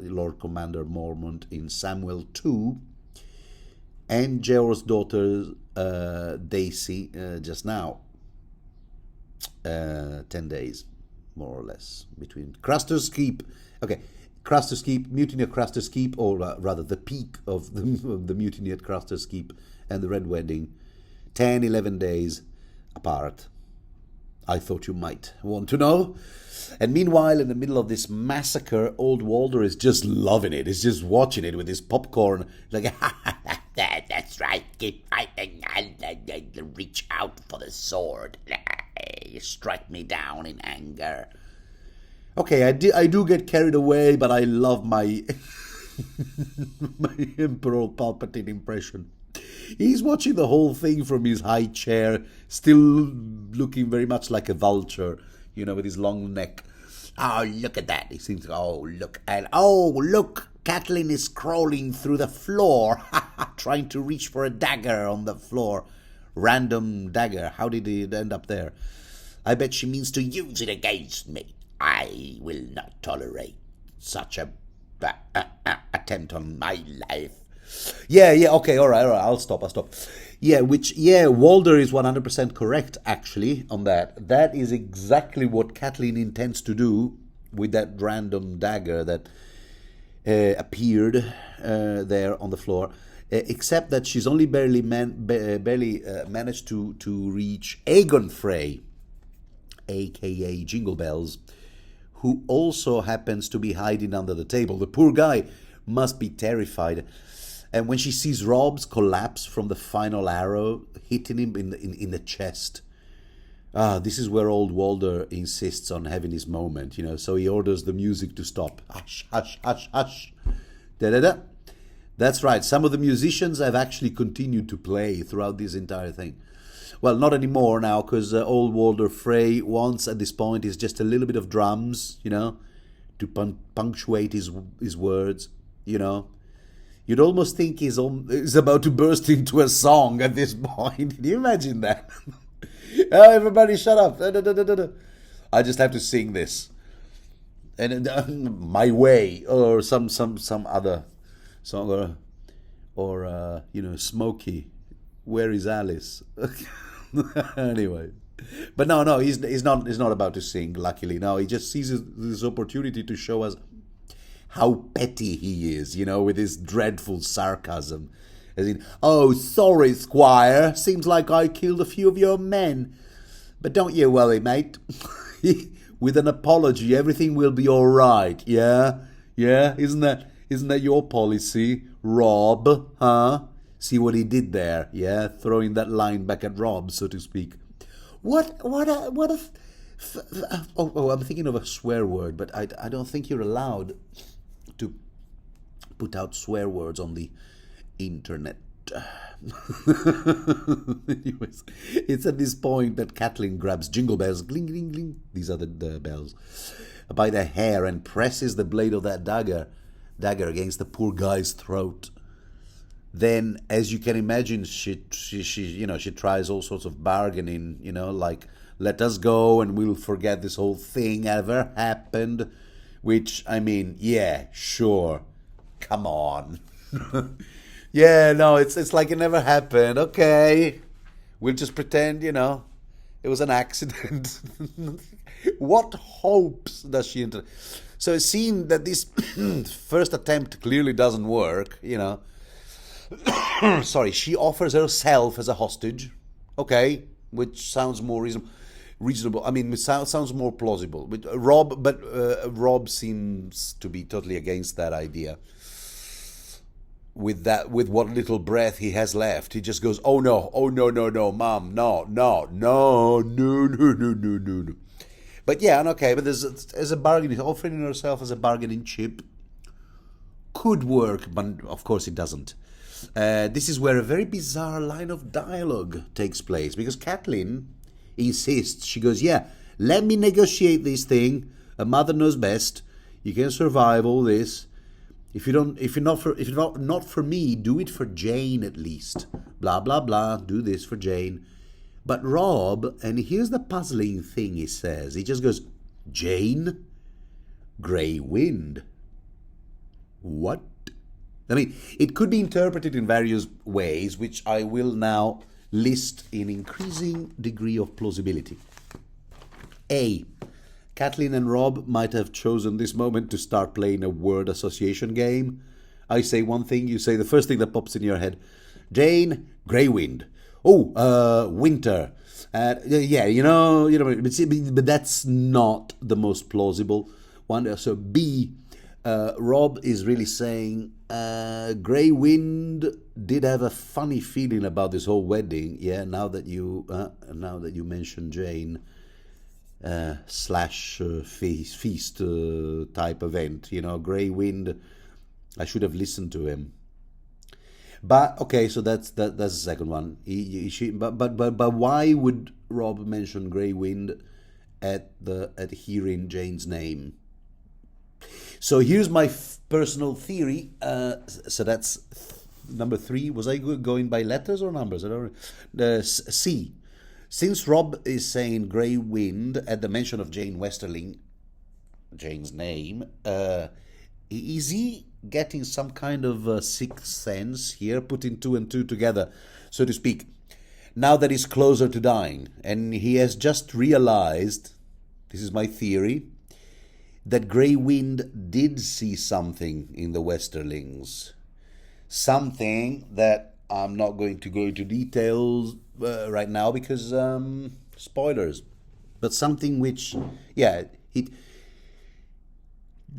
[SPEAKER 1] Lord Commander Mormont, in Samuel 2, and Jeor's daughter Daisy just now. 10 days, more or less, between Craster's Keep. Okay, Craster's Keep, Mutiny at Craster's Keep, or rather the peak of the Mutiny at Craster's Keep and the Red Wedding. 10, 11 days apart. I thought you might want to know. And meanwhile, in the middle of this massacre, old Walder is just loving it. He's just watching it with his popcorn. Like, that's right, keep fighting. I'll reach out for the sword. You strike me down in anger. Okay, I do get carried away, but I love my my Emperor Palpatine impression. He's watching the whole thing from his high chair, still looking very much like a vulture, with his long neck. Oh, look at that. He seems, look, Catelyn is crawling through the floor, trying to reach for a dagger on the floor. Random dagger. How did it end up there? I bet she means to use it against me. I will not tolerate such a attempt on my life. Yeah, okay, all right, I'll stop. Yeah, Walder is 100% correct, actually, on that. That is exactly what Catelyn intends to do with that random dagger that appeared there on the floor, except that she's only barely managed to reach Aegon Frey, a.k.a. Jingle Bells, who also happens to be hiding under the table. The poor guy must be terrified. And when she sees Rob's collapse from the final arrow hitting him in the chest, This is where old Walder insists on having his moment, so he orders the music to stop. Hush, hush, hush, hush. Da-da-da. That's right, some of the musicians have actually continued to play throughout this entire thing. Well, not anymore now, because old Walder Frey wants, at this point, is just a little bit of drums, to punctuate his words, You'd almost think he's about to burst into a song at this point. Can you imagine that? Oh, everybody shut up. Da, da, da, da, da. I just have to sing this. And My Way, or some other song, or Smokey, Where is Alice? Anyway. But no, he's not about to sing, luckily. No, he just sees this opportunity to show us how petty he is, with his dreadful sarcasm. As in, oh, sorry, Squire, seems like I killed a few of your men. But don't you worry, mate. With an apology, everything will be all right, yeah? Yeah? Isn't that your policy, Rob, huh? See what he did there, yeah? Throwing that line back at Rob, so to speak. I'm thinking of a swear word, but I don't think you're allowed to put out swear words on the internet. Anyways, it's at this point that Catelyn grabs Jingle Bells, gling, gling, gling, these are the bells, by the hair and presses the blade of that dagger against the poor guy's throat. Then, as you can imagine, she tries all sorts of bargaining, like, let us go and we'll forget this whole thing ever happened. Which, I mean, yeah, sure. Come on. Yeah, no, it's like it never happened. Okay. We'll just pretend, it was an accident. What hopes does she enter? So it seemed that this first attempt clearly doesn't work, Sorry, she offers herself as a hostage. Okay, which sounds more reasonable. I mean, it sounds more plausible. But Rob seems to be totally against that idea. With what little breath he has left, he just goes, "Oh no, Mom, no." But yeah, okay. But as a bargaining, offering herself as a bargaining chip could work, but of course it doesn't. This is where a very bizarre line of dialogue takes place, because Catelyn insists. She goes, yeah, let me negotiate this thing. A mother knows best. You can survive all this. If not for me, do it for Jane at least. Blah blah blah. Do this for Jane. But Rob, and here's the puzzling thing he says. He just goes, Jane, Grey Wind. What? I mean, it could be interpreted in various ways, which I will now list in increasing degree of plausibility. A. Catelyn and Rob might have chosen this moment to start playing a word association game. I say one thing, you say the first thing that pops in your head. Jane, Grey Wind. Oh, winter. Yeah, but that's not the most plausible one. So B. Rob is really saying Grey Wind did have a funny feeling about this whole wedding. Yeah, now that you mention Jane / feast type event, Grey Wind. I should have listened to him. But okay, so that's the second one. But why would Rob mention Grey Wind at hearing Jane's name? So here's my personal theory. So that's number 3. Was I going by letters or numbers? I don't know. C. Since Rob is saying Grey Wind at the mention of Jane Westerling, Jane's name, is he getting some kind of sixth sense here, putting 2 and 2 together, so to speak, now that he's closer to dying, and he has just realized, this is my theory, that Grey Wind did see something in the Westerlings. Something that I'm not going to go into details right now because spoilers. But something which,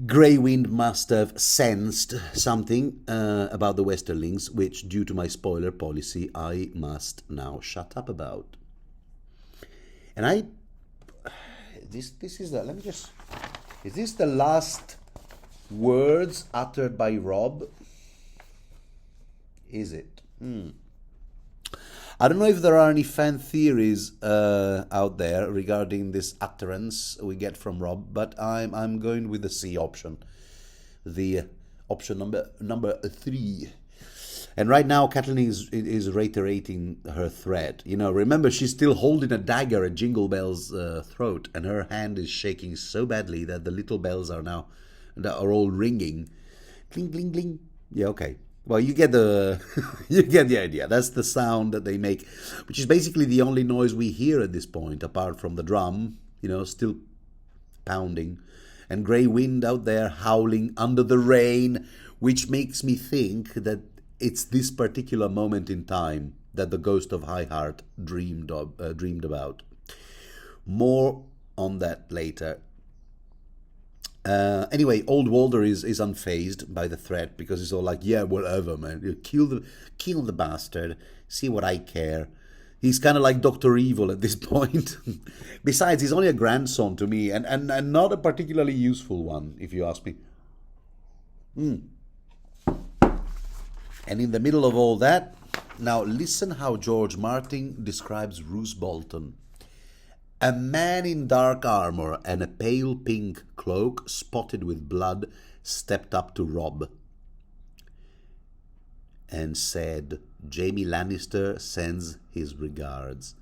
[SPEAKER 1] Grey Wind must have sensed something about the Westerlings, which, due to my spoiler policy, I must now shut up about. And this is the, let me just, is this the last words uttered by Rob? Is it? I don't know if there are any fan theories out there regarding this utterance we get from Rob, but I'm going with the C option, the option number 3. And right now, Catelyn is reiterating her threat. You know, remember, she's still holding a dagger at Jingle Bell's throat, and her hand is shaking so badly that the little bells are all ringing. Cling, cling, cling. Yeah, okay. Well, you get the you get the idea. That's the sound that they make, which is basically the only noise we hear at this point, apart from the drum, you know, still pounding, and grey wind out there howling under the rain, which makes me think that it's this particular moment in time that the ghost of High Heart dreamed about. More on that later. Anyway, old Walder is unfazed by the threat, because he's all like, yeah, whatever, man. You kill the bastard. See what I care. He's kind of like Dr. Evil at this point. Besides, he's only a grandson to me, and not a particularly useful one, if you ask me. And in the middle of all that, now listen how George Martin describes Roose Bolton. A man in dark armor and a pale pink cloak spotted with blood stepped up to Rob and said, Jaime Lannister sends his regards.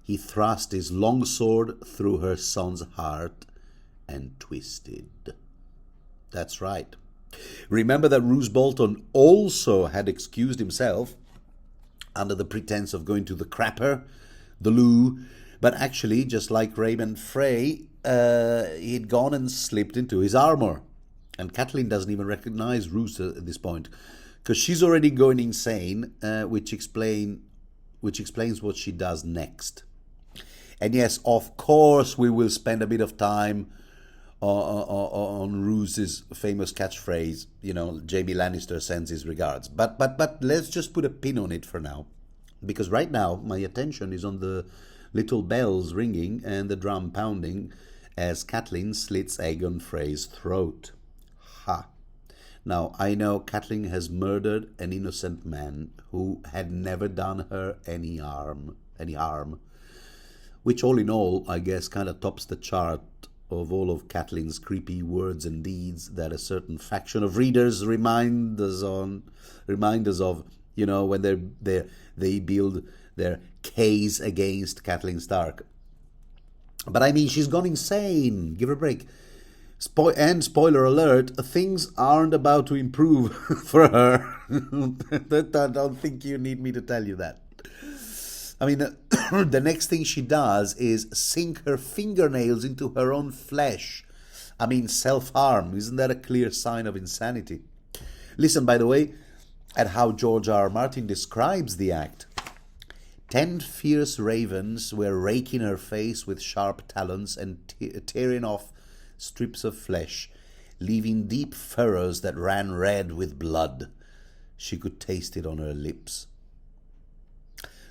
[SPEAKER 1] He thrust his long sword through her son's heart and twisted. That's right. Remember that Roose Bolton also had excused himself under the pretense of going to the crapper, the loo, but actually, just like Raymond Frey, he'd gone and slipped into his armor. And Catelyn doesn't even recognize Roose at this point, because she's already going insane, which explains what she does next. And yes, of course, we will spend a bit of time on Roose's famous catchphrase, you know, Jaime Lannister sends his regards. But let's just put a pin on it for now, because right now my attention is on the little bells ringing and the drum pounding as Catelyn slits Aegon Frey's throat. Ha! Now, I know Catelyn has murdered an innocent man who had never done her any harm, which all in all, I guess, kind of tops the chart of all of Catelyn's creepy words and deeds that a certain faction of readers remind us of, you know, when they build their case against Catelyn Stark. But I mean, she's gone insane. Give her a break. Spoiler alert, things aren't about to improve for her. I don't think you need me to tell you that. I mean, the next thing she does is sink her fingernails into her own flesh. I mean, self-harm. Isn't that a clear sign of insanity? Listen, by the way, at how George R. R. Martin describes the act. 10 fierce ravens were raking her face with sharp talons and tearing off strips of flesh, leaving deep furrows that ran red with blood. She could taste it on her lips.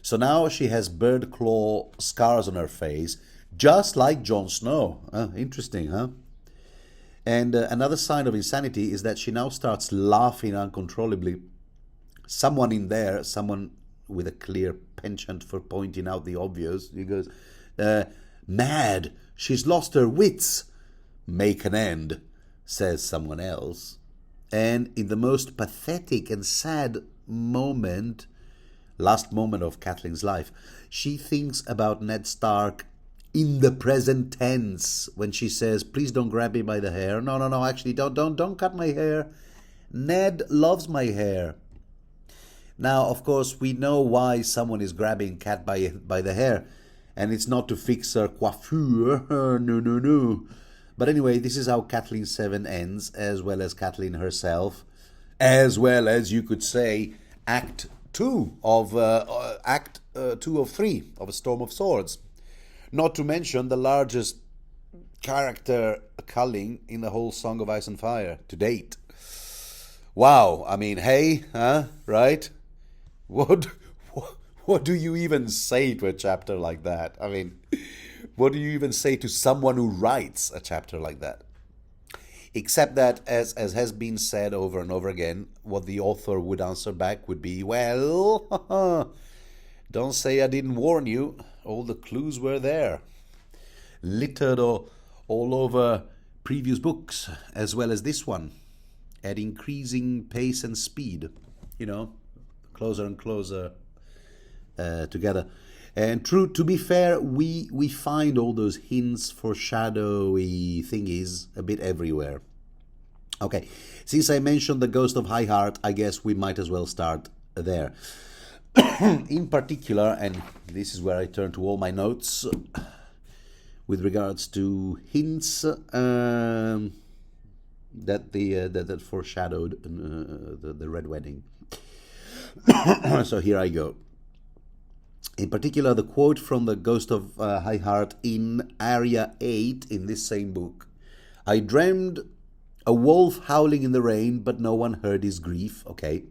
[SPEAKER 1] So now she has bird claw scars on her face, just like Jon Snow. Interesting, huh? And another sign of insanity is that she now starts laughing uncontrollably. Someone in there, someone with a clear penchant for pointing out the obvious, he goes, mad, she's lost her wits. Make an end, says someone else. And in the most pathetic and sad moment, last moment of Catelyn's life, she thinks about Ned Stark in the present tense when she says, please don't grab me by the hair. No, actually, don't cut my hair. Ned loves my hair. Now, of course, we know why someone is grabbing Cat by the hair, and it's not to fix her coiffure. No. But anyway, this is how Catelyn VII ends, as well as Catelyn herself, as well as, you could say, Act 2 of 3 of A Storm of Swords. Not to mention the largest character culling in the whole Song of Ice and Fire to date. Wow, I mean, hey, right? What do you even say to a chapter like that? I mean, What do you even say to someone who writes a chapter like that? Except that, as has been said over and over again, what the author would answer back would be, well, don't say I didn't warn you. All the clues were there, littered all over previous books, as well as this one, at increasing pace and speed, closer and closer together. And to be fair, we find all those hints, foreshadowy thingies a bit everywhere. Okay, since I mentioned the Ghost of High Heart, I guess we might as well start there. In particular, and this is where I turn to all my notes, with regards to hints that foreshadowed the Red Wedding. So here I go. In particular, the quote from the Ghost of High Heart in Area 8 in this same book. I dreamed a wolf howling in the rain, but no one heard his grief. Okay.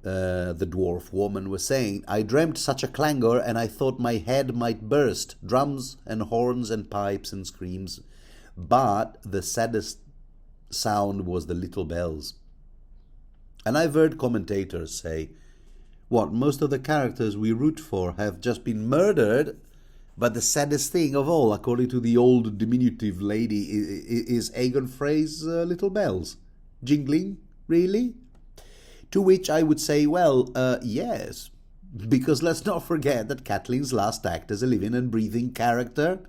[SPEAKER 1] The dwarf woman was saying, I dreamt such a clangor, and I thought my head might burst, drums and horns and pipes and screams. But the saddest sound was the little bells. And I've heard commentators say, what, most of the characters we root for have just been murdered, but the saddest thing of all, according to the old diminutive lady, is Aegon Frey's little bells. Jingling? Really? To which I would say, well, yes, because let's not forget that Catelyn's last act as a living and breathing character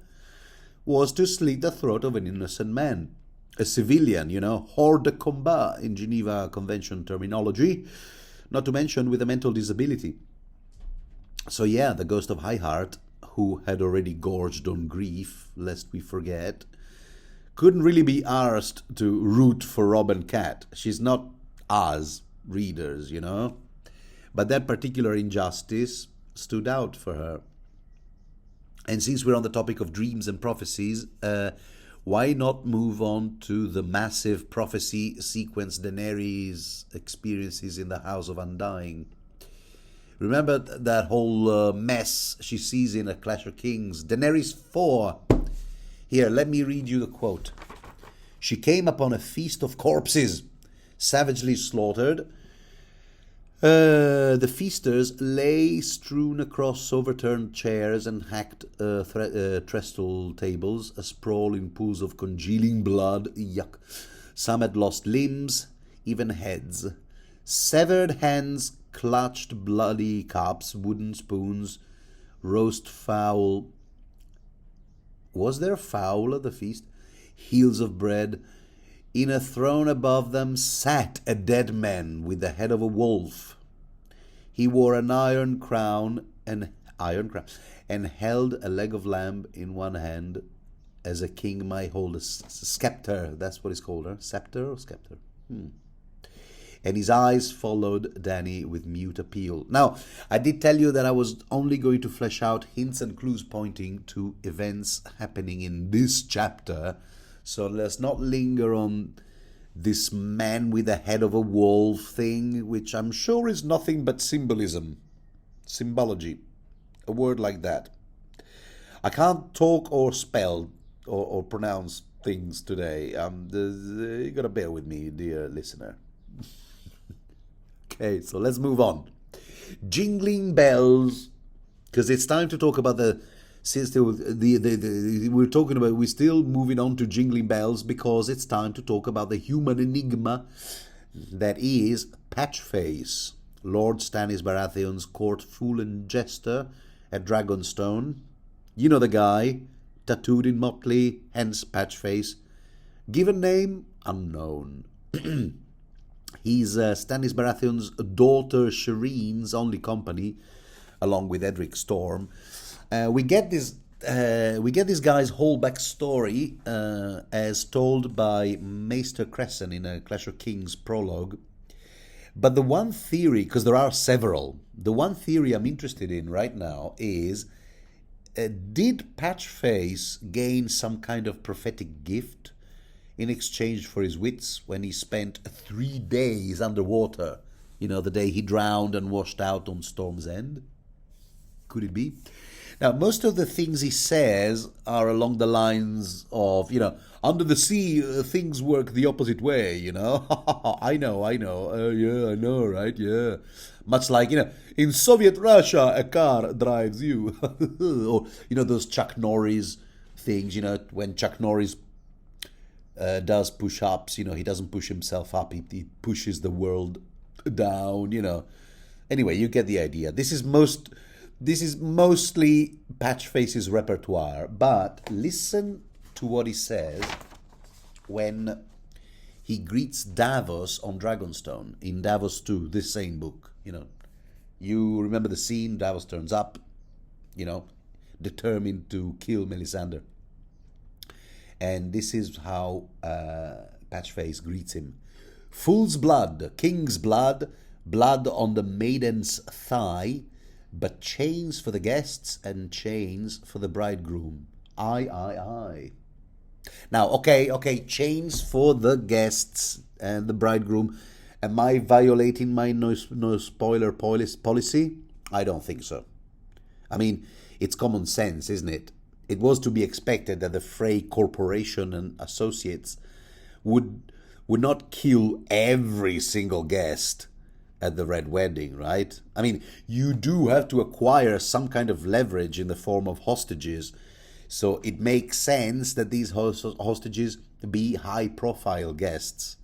[SPEAKER 1] was to slit the throat of an innocent man. A civilian, hors de combat in Geneva Convention terminology, not to mention with a mental disability. So yeah, the Ghost of High Heart, who had already gorged on grief, lest we forget, couldn't really be arsed to root for Rob and Cat. She's not us readers, But that particular injustice stood out for her. And since we're on the topic of dreams and prophecies, why not move on to the massive prophecy sequence Daenerys experiences in the House of Undying? Remember that whole mess she sees in A Clash of Kings? Daenerys 4. Here, let me read you the quote. She came upon a feast of corpses, savagely slaughtered. The feasters lay strewn across overturned chairs and hacked trestle tables, asprawl in pools of congealing blood. Yuck. Some had lost limbs, even heads. Severed hands clutched bloody cups, wooden spoons, roast fowl. Was there fowl at the feast? Heels of bread. In a throne above them sat a dead man with the head of a wolf. He wore an iron crown and held a leg of lamb in one hand, as a king might hold a scepter. That's what it's called, huh? Scepter or scepter? And his eyes followed Dany with mute appeal. Now, I did tell you that I was only going to flesh out hints and clues pointing to events happening in this chapter. So let's not linger on this man with the head of a wolf thing, which I'm sure is nothing but symbolism. Symbology. A word like that. I can't talk or spell or pronounce things today. You gotta bear with me, dear listener. Okay, so let's move on. Jingling bells, because it's time to talk about we're still moving on to jingling bells because it's time to talk about the human enigma that is Patchface, Lord Stannis Baratheon's court fool and jester at Dragonstone. You know the guy, tattooed in motley, hence Patchface. Given name, unknown. He's Stannis Baratheon's daughter Shireen's only company, along with Edric Storm. We get this guy's whole backstory as told by Maester Crescent in A Clash of Kings prologue. But the one theory, because there are several, the one theory I'm interested in right now is, did Patchface gain some kind of prophetic gift in exchange for his wits when he spent 3 days underwater? The day he drowned and washed out on Storm's End? Could it be? Now, most of the things he says are along the lines of, under the sea, things work the opposite way, I know, yeah, I know, right? Yeah. Much like, in Soviet Russia, a car drives you. Or, those Chuck Norris things, when Chuck Norris does push-ups, he doesn't push himself up, he pushes the world down, Anyway, you get the idea. This is mostly Patchface's repertoire, but listen to what he says when he greets Davos on Dragonstone in Davos 2, this same book. You remember the scene, Davos turns up, determined to kill Melisandre. And this is how Patchface greets him. Fool's blood, king's blood, blood on the maiden's thigh, but chains for the guests and chains for the bridegroom. Aye. Now, okay, chains for the guests and the bridegroom. Am I violating my no spoiler policy? I don't think so. I mean, it's common sense, isn't it? It was to be expected that the Frey Corporation and associates would not kill every single guest at the Red Wedding, right? I mean, you do have to acquire some kind of leverage in the form of hostages, so it makes sense that these hostages be high-profile guests.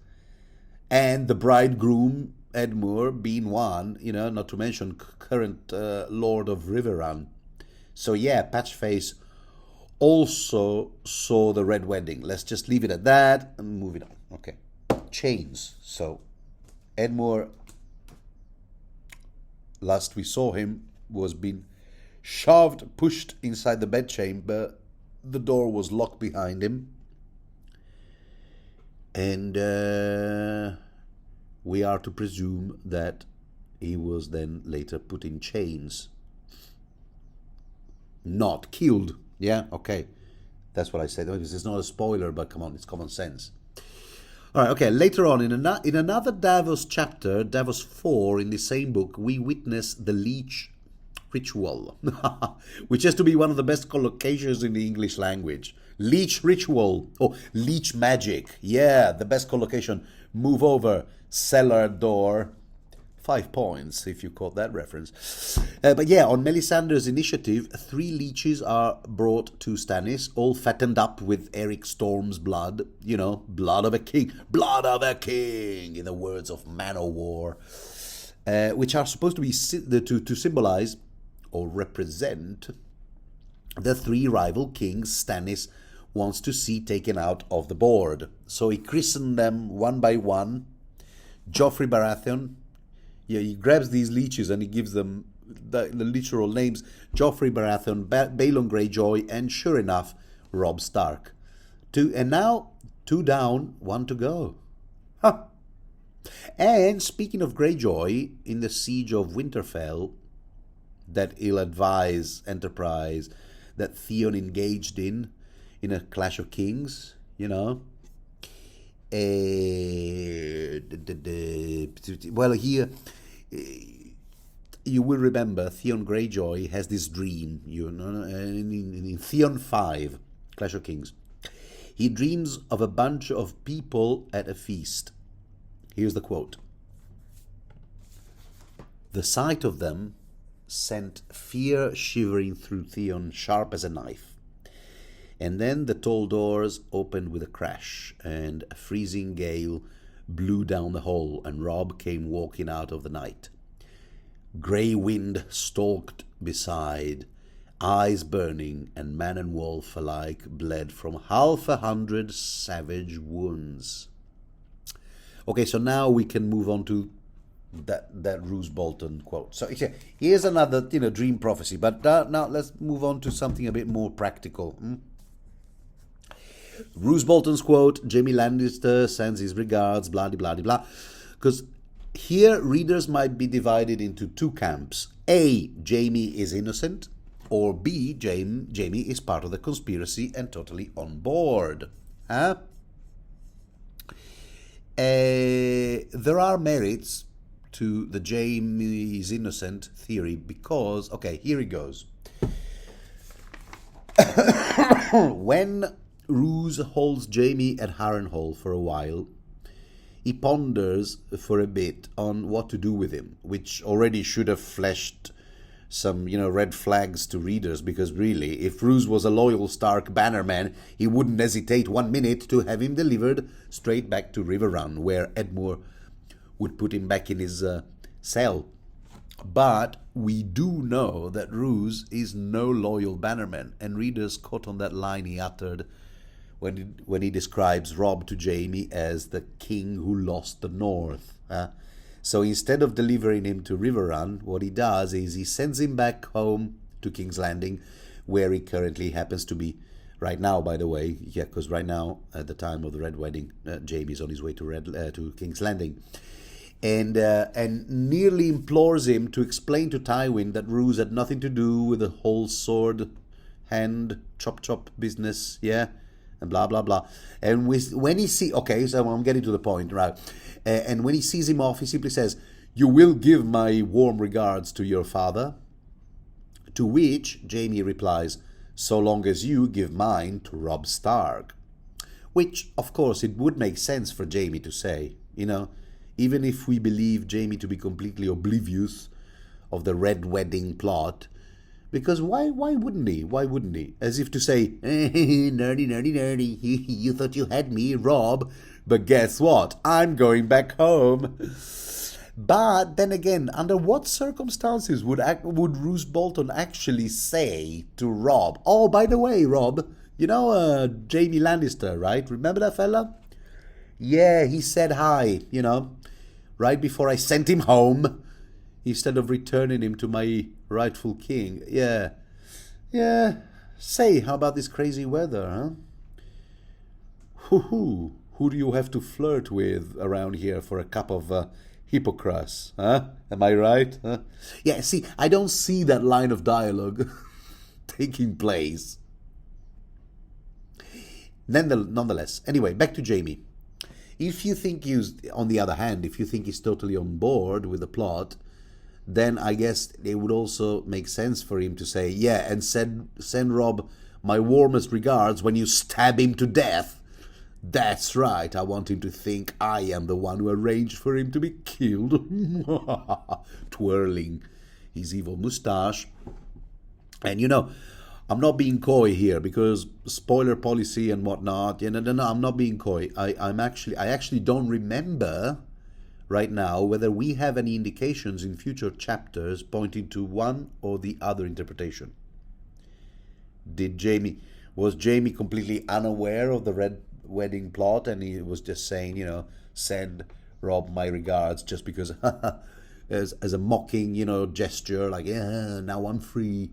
[SPEAKER 1] And the bridegroom, Edmure, being one, not to mention current Lord of Riverrun. So yeah, Patchface also saw the Red Wedding. Let's just leave it at that and move it on. Okay. Chains. So Edmure, last we saw him, was being pushed inside the bedchamber. The door was locked behind him. And we are to presume that he was then later put in chains. Not killed. Yeah, okay. That's what I said. It's not a spoiler, but come on, it's common sense. All right, okay. Later on, in another Davos chapter, Davos 4, in the same book, we witness the leech ritual, which has to be one of the best collocations in the English language. Leech ritual, or leech magic. Yeah, the best collocation. Move over, cellar door. 5 points, if you caught that reference. But yeah, on Melisandre's initiative, 3 leeches are brought to Stannis, all fattened up with Eric Storm's blood. Blood of a king. Blood of a king, in the words of Man o' War. Which are supposed to be to symbolize or represent the 3 rival kings Stannis wants to see taken out of the board. So he christened them one by one. Joffrey Baratheon. Yeah, he grabs these leeches and he gives them the literal names. Joffrey Baratheon, Balon Greyjoy, and sure enough, Robb Stark. And now, 2 down, 1 to go. Huh. And speaking of Greyjoy, in the siege of Winterfell, that ill-advised enterprise that Theon engaged in a Clash of Kings, well, here, you will remember Theon Greyjoy has this dream, in Theon 5, Clash of Kings. He dreams of a bunch of people at a feast. Here's the quote. The sight of them sent fear shivering through Theon sharp as a knife. And then the tall doors opened with a crash, and a freezing gale blew down the hall, and Robb came walking out of the night. Grey wind stalked beside, eyes burning, and man and wolf alike bled from 100 savage wounds. Okay, so now we can move on to that Roose Bolton quote. So here's another dream prophecy, but now let's move on to something a bit more practical. Roose Bolton's quote, Jaime Lannister sends his regards, blah, blah, blah, blah. Because here readers might be divided into 2 camps. A, Jaime is innocent, or B, Jaime is part of the conspiracy and totally on board. Huh? There are merits to the Jaime is innocent theory because, okay, here it goes. When Roose holds Jaime at Harrenhal for a while, he ponders for a bit on what to do with him, which already should have flashed some, red flags to readers, because really, if Roose was a loyal Stark bannerman, he wouldn't hesitate 1 minute to have him delivered straight back to Riverrun, where Edmure would put him back in his cell. But we do know that Roose is no loyal bannerman, and readers caught on that line he uttered when he describes Robb to Jaime as the king who lost the North. So instead of delivering him to Riverrun, what he does is he sends him back home to King's Landing, where he currently happens to be right now, by the way. Yeah, because right now, at the time of the Red Wedding, Jaime's on his way to King's Landing. And nearly implores him to explain to Tywin that Roose had nothing to do with the whole sword hand chop business, yeah, and blah blah blah. And when he so I'm getting to the point, right? And when he sees him off, he simply says, "You will give my warm regards to your father." To which Jaime replies, "So long as you give mine to Robb Stark." Which, of course, it would make sense for Jaime to say, even if we believe Jaime to be completely oblivious of the Red Wedding plot. Because why wouldn't he? Why wouldn't he? As if to say, nerdy, you thought you had me, Robb, but guess what? I'm going back home. But then again, under what circumstances would Roose Bolton actually say to Robb, "Oh, by the way, Robb, Jaime Lannister, right? Remember that fella? Yeah, he said hi, right before I sent him home, instead of returning him to my rightful king. Yeah. Say, how about this crazy weather, huh? Who do you have to flirt with around here for a cup of Hippocras, huh? Am I right? Huh? Yeah, see, I don't see that line of dialogue taking place. Nonetheless, anyway, back to Jaime. If you think on the other hand, if you think he's totally on board with the plot, then I guess it would also make sense for him to say, yeah, and send Robb my warmest regards when you stab him to death. That's right, I want him to think I am the one who arranged for him to be killed. Twirling his evil moustache. And I'm not being coy here, because spoiler policy and whatnot. No, I'm not being coy. I actually don't remember right now whether we have any indications in future chapters pointing to one or the other interpretation. Was Jaime completely unaware of the Red Wedding plot, and he was just saying, send Robb my regards just because as a mocking, gesture, like, yeah, now I'm free.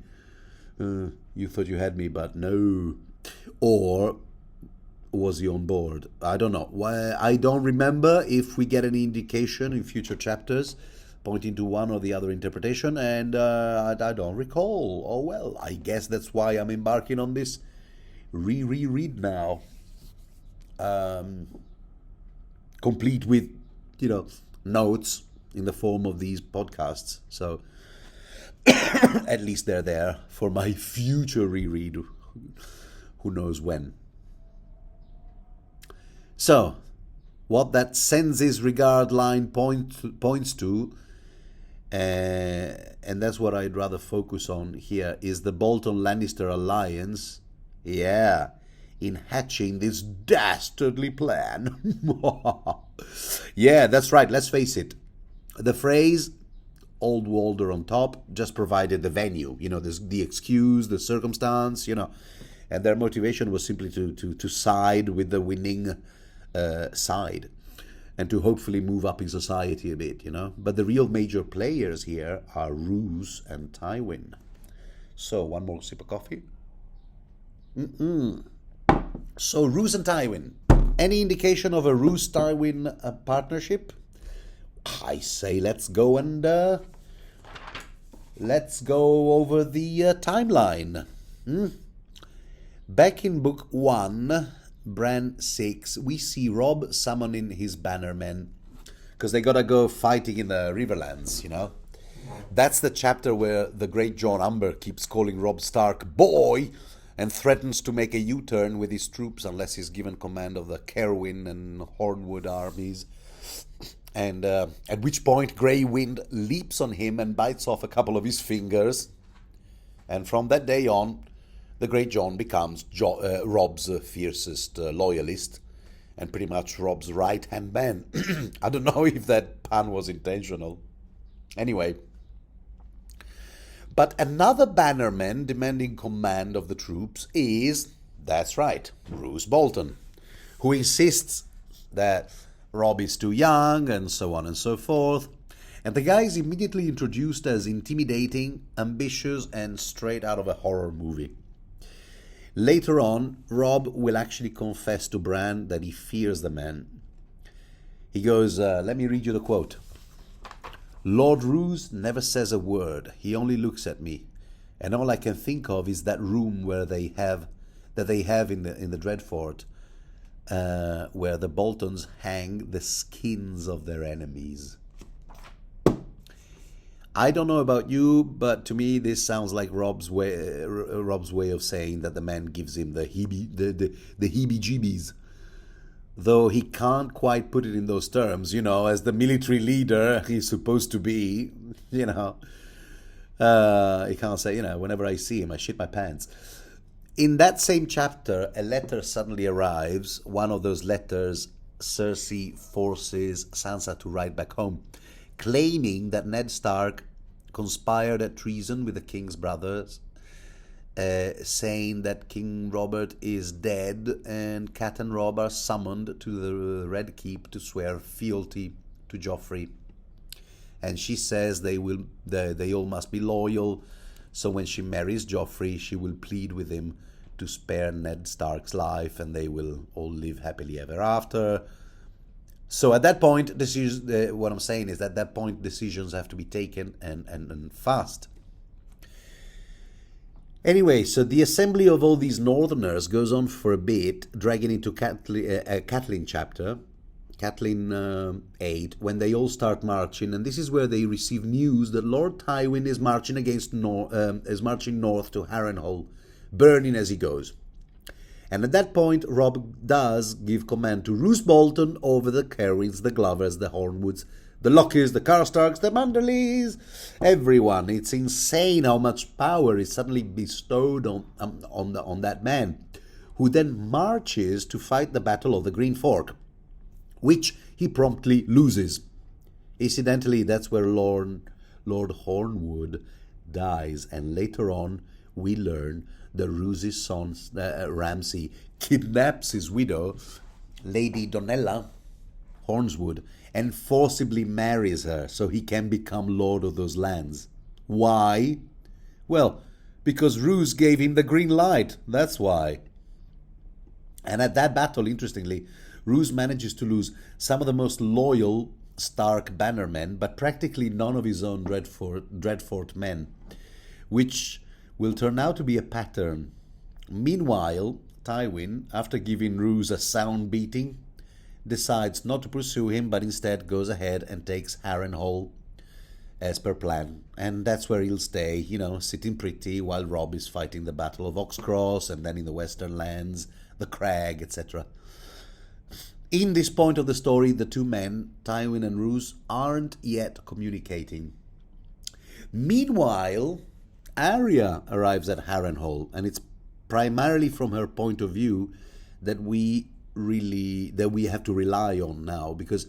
[SPEAKER 1] You thought you had me, but no. Or was he on board? I don't know. I don't remember if we get any indication in future chapters pointing to one or the other interpretation, and I don't recall. Oh well, I guess that's why I'm embarking on this reread now, complete with notes in the form of these podcasts. So at least they're there for my future reread, who knows when. So, what that sends his regard line points to, and that's what I'd rather focus on here, is the Bolton-Lannister alliance, in hatching this dastardly plan. Yeah, that's right, let's face it. The phrase Old Walder on top just provided the venue, the excuse, the circumstance, and their motivation was simply to side with the winning side and to hopefully move up in society a bit, But the real major players here are Roose and Tywin. So, one more sip of coffee. So, Roose and Tywin. Any indication of a Roose-Tywin partnership? I say let's go over the timeline. Back in book 1, Bran 6, we see Robb summoning his bannermen because they gotta go fighting in the Riverlands, That's the chapter where the great John Umber keeps calling Robb Stark boy, and threatens to make a U-turn with his troops unless he's given command of the Cerwyn and Hornwood armies. And at which point Grey Wind leaps on him and bites off a couple of his fingers. And from that day on, the Great John becomes Robb's fiercest loyalist and pretty much Robb's right-hand man. I don't know if that pun was intentional. Anyway. But another bannerman demanding command of the troops is, that's right, Roose Bolton, who insists that Robb is too young and so on and so forth. And the guy is immediately introduced as intimidating, ambitious, and straight out of a horror movie. Later on, Robb will actually confess to Bran that he fears the man. He goes, let me read you the quote. Lord Roose never says a word. He only looks at me. And all I can think of is that room where they have in the Dreadfort, where the Boltons hang the skins of their enemies. I don't know about you, but to me this sounds like Robb's way of saying that the man gives him the heebie-jeebies. Though he can't quite put it in those terms, as the military leader he's supposed to be, he can't say, whenever I see him, I shit my pants. In that same chapter, a letter suddenly arrives, one of those letters Cersei forces Sansa to write back home, claiming that Ned Stark conspired at treason with the king's brothers, saying that King Robert is dead and Cat and Robb are summoned to the Red Keep to swear fealty to Joffrey. And she says they all must be loyal, so when she marries Joffrey, she will plead with him to spare Ned Stark's life and they will all live happily ever after. So at that point, what I'm saying is that at that point decisions have to be taken and fast. Anyway, so the assembly of all these Northerners goes on for a bit, dragging into Catelyn chapter, Catelyn VIII, when they all start marching, and this is where they receive news that Lord Tywin is marching north to Harrenhal, burning as he goes. And at that point, Robb does give command to Roose Bolton over the Cerwyns, the Glovers, the Hornwoods, the Lockys, the Karstarks, the Manderleys, everyone. It's insane how much power is suddenly bestowed on that man, who then marches to fight the Battle of the Green Fork, which he promptly loses. Incidentally, that's where Lord Hornwood dies, and later on we learn that Roose's son Ramsay kidnaps his widow, Lady Donella Hornswood, and forcibly marries her so he can become lord of those lands. Why? Well, because Roose gave him the green light, that's why. And at that battle, interestingly, Roose manages to lose some of the most loyal Stark bannermen, but practically none of his own Dreadfort men, which will turn out to be a pattern. Meanwhile, Tywin, after giving Roose a sound beating, decides not to pursue him, but instead goes ahead and takes Harrenhal as per plan. And that's where he'll stay, sitting pretty while Robb is fighting the Battle of Oxcross, and then in the Western Lands, the Crag, etc. In this point of the story, the two men, Tywin and Roose, aren't yet communicating. Meanwhile, Arya arrives at Harrenhal, and it's primarily from her point of view that we have to rely on now, because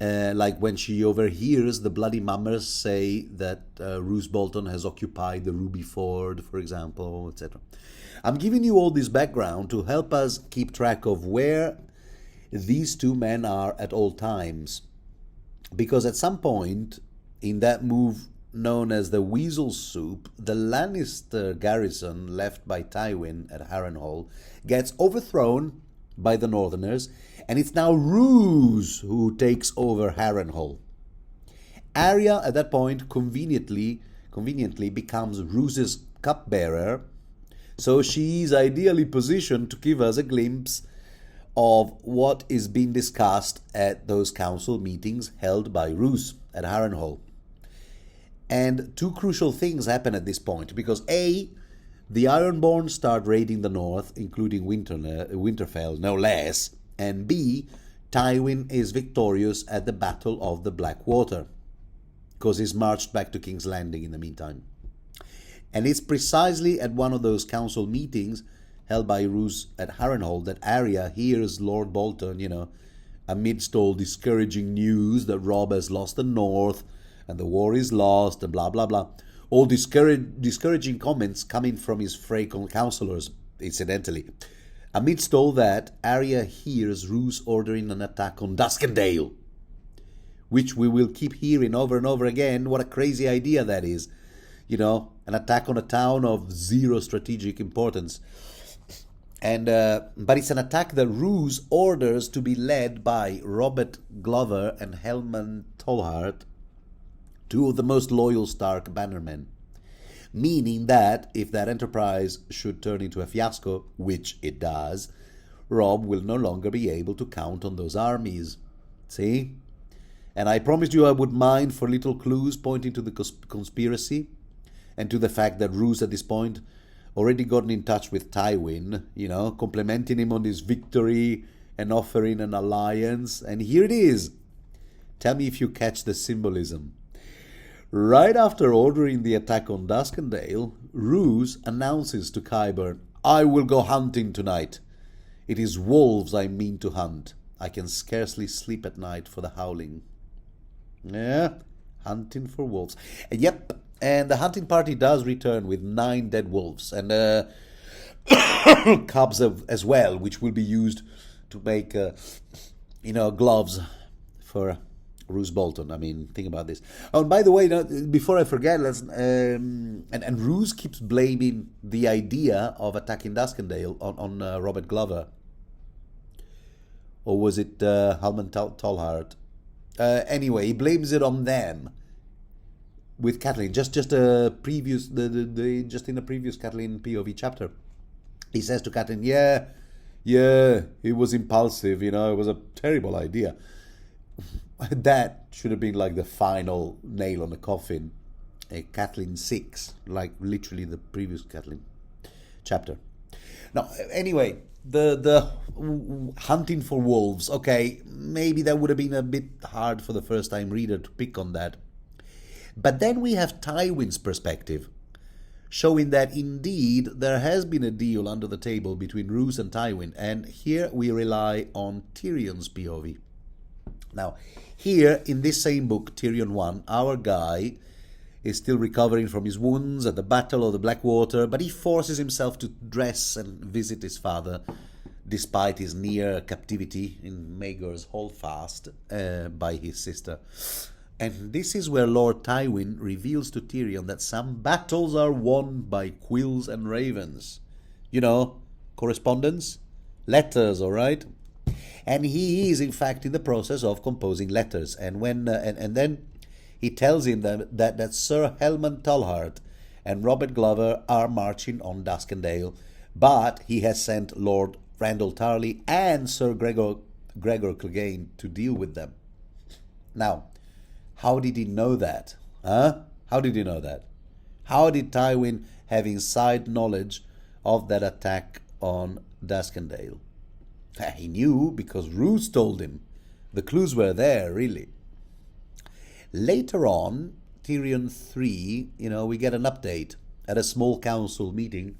[SPEAKER 1] like when she overhears the Bloody Mummers say that Roose Bolton has occupied the Ruby Ford, for example, etc. I'm giving you all this background to help us keep track of where these two men are at all times, because at some point in that move known as the Weasel Soup, the Lannister garrison left by Tywin at Harrenhal gets overthrown by the Northerners, and it's now Roose who takes over Harrenhal. Arya at that point conveniently becomes Roose's cupbearer, so she's ideally positioned to give us a glimpse of what is being discussed at those council meetings held by Roose at Harrenhal. And two crucial things happen at this point, because A, The Ironborn start raiding the north, including Winterfell, no less. And B, Tywin is victorious at the Battle of the Blackwater, because he's marched back to King's Landing in the meantime. And it's precisely at one of those council meetings held by Roose at Harrenhal that Arya hears Lord Bolton, amidst all discouraging news that Robb has lost the north and the war is lost and blah, blah, blah. All discouraging comments coming from his Frey councillors, incidentally. Amidst all that, Arya hears Roose ordering an attack on Duskendale, which we will keep hearing over and over again. What a crazy idea that is. An attack on a town of zero strategic importance. And but it's an attack that Roose orders to be led by Robert Glover and Helman Tolhart, two of the most loyal Stark bannermen. Meaning that if that enterprise should turn into a fiasco, which it does, Robb will no longer be able to count on those armies. See? And I promised you I would mine for little clues pointing to the conspiracy and to the fact that Roose at this point already gotten in touch with Tywin, complimenting him on his victory and offering an alliance. And here it is. Tell me if you catch the symbolism. Right after ordering the attack on Duskendale, Roose announces to Qyburn, "I will go hunting tonight. It is wolves I mean to hunt. I can scarcely sleep at night for the howling." Yeah, hunting for wolves. And yep, and the hunting party does return with 9 dead wolves and cubs as well, which will be used to make, gloves for Roose Bolton. I mean, think about this. Oh, and by the way, before I forget, let's and Roose keeps blaming the idea of attacking Duskendale on Robert Glover, or was it Helman Tolhart? Anyway, he blames it on them with Catelyn. Just a previous just in the previous Catelyn POV chapter, he says to Catelyn, "Yeah, it was impulsive. It was a terrible idea." That should have been like the final nail on the coffin. Catelyn VI, like literally the previous Catelyn chapter. Now, anyway, the hunting for wolves. Okay, maybe that would have been a bit hard for the first-time reader to pick on that. But then we have Tywin's perspective, showing that indeed there has been a deal under the table between Roose and Tywin, and here we rely on Tyrion's POV. Now, here in this same book, Tyrion 1, our guy is still recovering from his wounds at the Battle of the Blackwater, but he forces himself to dress and visit his father, despite his near captivity in Maegor's Holdfast by his sister. And this is where Lord Tywin reveals to Tyrion that some battles are won by quills and ravens. Correspondence? Letters, all right? And he is, in fact, in the process of composing letters. And when and then he tells him that Sir Helman Tolhart and Robert Glover are marching on Duskendale, but he has sent Lord Randall Tarley and Sir Gregor Clegane to deal with them. Now, how did he know that? How did he know that? How did Tywin have inside knowledge of that attack on Duskendale? He knew because Roose told him. The clues were there, really. Later on, Tyrion 3, we get an update at a small council meeting.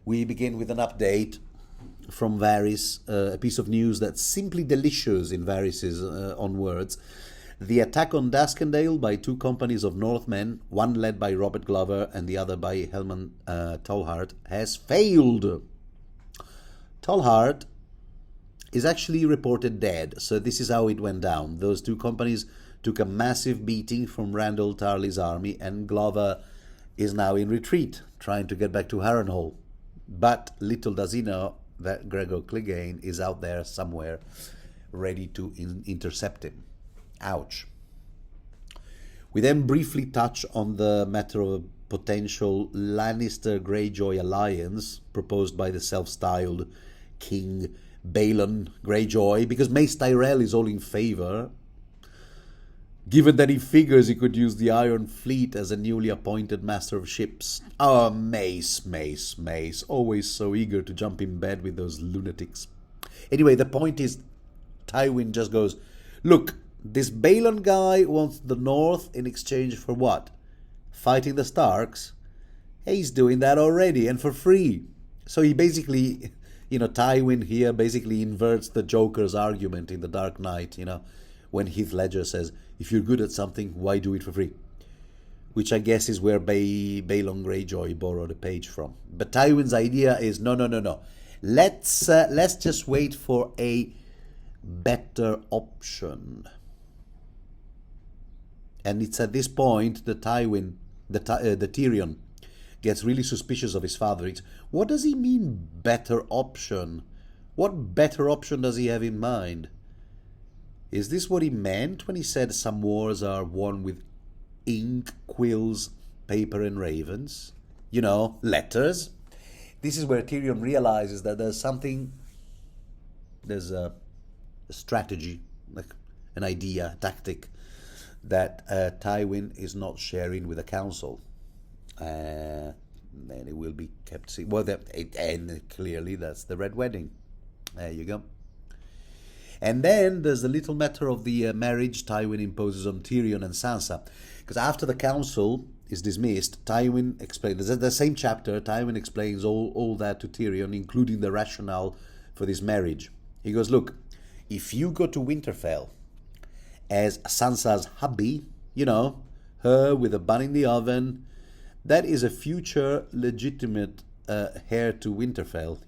[SPEAKER 1] We begin with an update from Varys, a piece of news that's simply delicious in Varys's own words. The attack on Duskendale by 2 companies of Northmen, one led by Robert Glover and the other by Helman Tolhart, has failed. Tolhart is actually reported dead, so this is how it went down. Those 2 companies took a massive beating from Randall Tarley's army, and Glover is now in retreat, trying to get back to Harrenhal. But little does he know that Gregor Clegane is out there somewhere, ready to intercept him. Ouch. We then briefly touch on the matter of a potential Lannister-Greyjoy alliance proposed by the self-styled King Balon Greyjoy, because Mace Tyrell is all in favor. given that he figures he could use the Iron Fleet as a newly appointed master of ships. Oh, Mace, Mace, Mace, always so eager to jump in bed with those lunatics. Anyway, the point is, Tywin just goes, look, this Balon guy wants the North in exchange for what? Fighting the Starks? He's doing that already, and for free. So he basically, Tywin here basically inverts the Joker's argument in The Dark Knight, when Heath Ledger says, if you're good at something, why do it for free? Which I guess is where Balon Greyjoy borrowed a page from. But Tywin's idea is, no. Let's just wait for a better option. And it's at this point that Tywin, the Tyrion, gets really suspicious of his father. What does he mean, better option? What better option does he have in mind? Is this what he meant when he said some wars are won with ink, quills, paper and ravens? Letters. This is where Tyrion realizes that there's a strategy, like an idea, a tactic, that Tywin is not sharing with the council. And it will be kept secret. Well, and clearly that's the Red Wedding. There you go. And then there's the little matter of the marriage Tywin imposes on Tyrion and Sansa. Because after the council is dismissed, Tywin explains, the same chapter, Tywin explains all that to Tyrion, including the rationale for this marriage. He goes, look, if you go to Winterfell as Sansa's hubby, her with a bun in the oven, that is a future legitimate heir to Winterfell,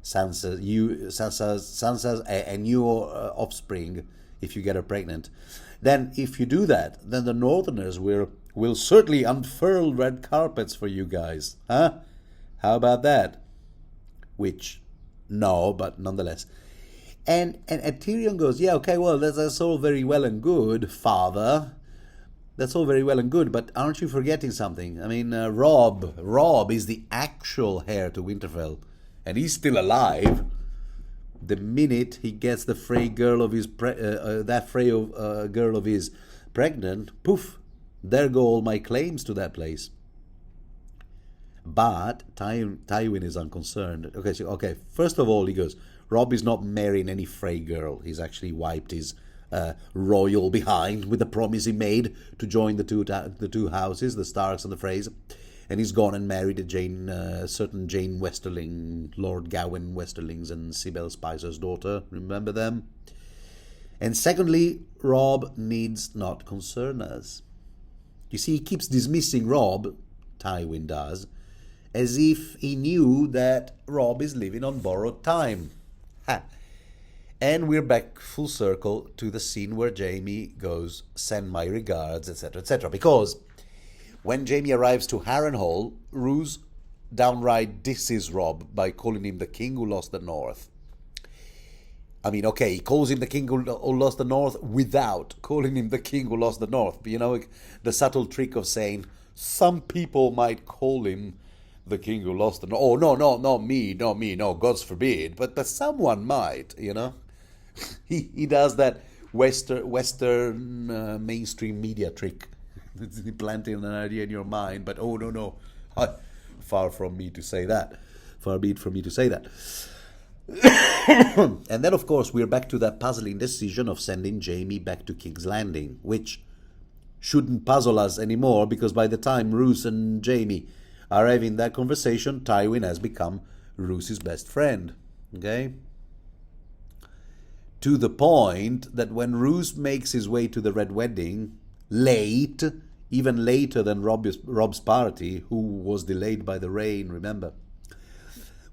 [SPEAKER 1] Sansa's a new offspring if you get her pregnant. Then if you do that, then the Northerners will certainly unfurl red carpets for you guys. Huh? How about that? Which, no, but nonetheless. And Tyrion goes, yeah, okay, well, that's all very well and good, father. That's all very well and good, but aren't you forgetting something? I mean, Robb is the actual heir to Winterfell, and he's still alive. The minute he gets the Frey girl of his girl of his pregnant, poof, there go all my claims to that place. But Tywin is unconcerned. Okay, first of all, he goes, Robb is not marrying any Frey girl. He's actually wiped his royal behind with the promise he made to join the two houses, the Starks and the Freys. And he's gone and married a certain Jane Westerling, Lord Gawain Westerling's and Sybil Spicer's daughter. Remember them? And secondly, Robb needs not concern us. You see, he keeps dismissing Robb, Tywin does, as if he knew that Robb is living on borrowed time. Ha! And we're back full circle to the scene where Jaime goes, send my regards, etc., etc. Because when Jaime arrives to Harrenhal, Roose downright disses Robb by calling him the king who lost the North. I mean, okay, he calls him the king who lost the North without calling him the king who lost the North. But, the subtle trick of saying, some people might call him the king who lost the North. Oh, no, not me, God's forbid. But someone might, He does that Western mainstream media trick. Planting an idea in your mind, but oh, no. Far from me to say that. Far be it from me to say that. And then, of course, we're back to that puzzling decision of sending Jaime back to King's Landing, which shouldn't puzzle us anymore, because by the time Roose and Jaime are having that conversation, Tywin has become Roose's best friend. Okay? To the point that when Roose makes his way to the Red Wedding, late, even later than Robb's party, who was delayed by the rain, remember?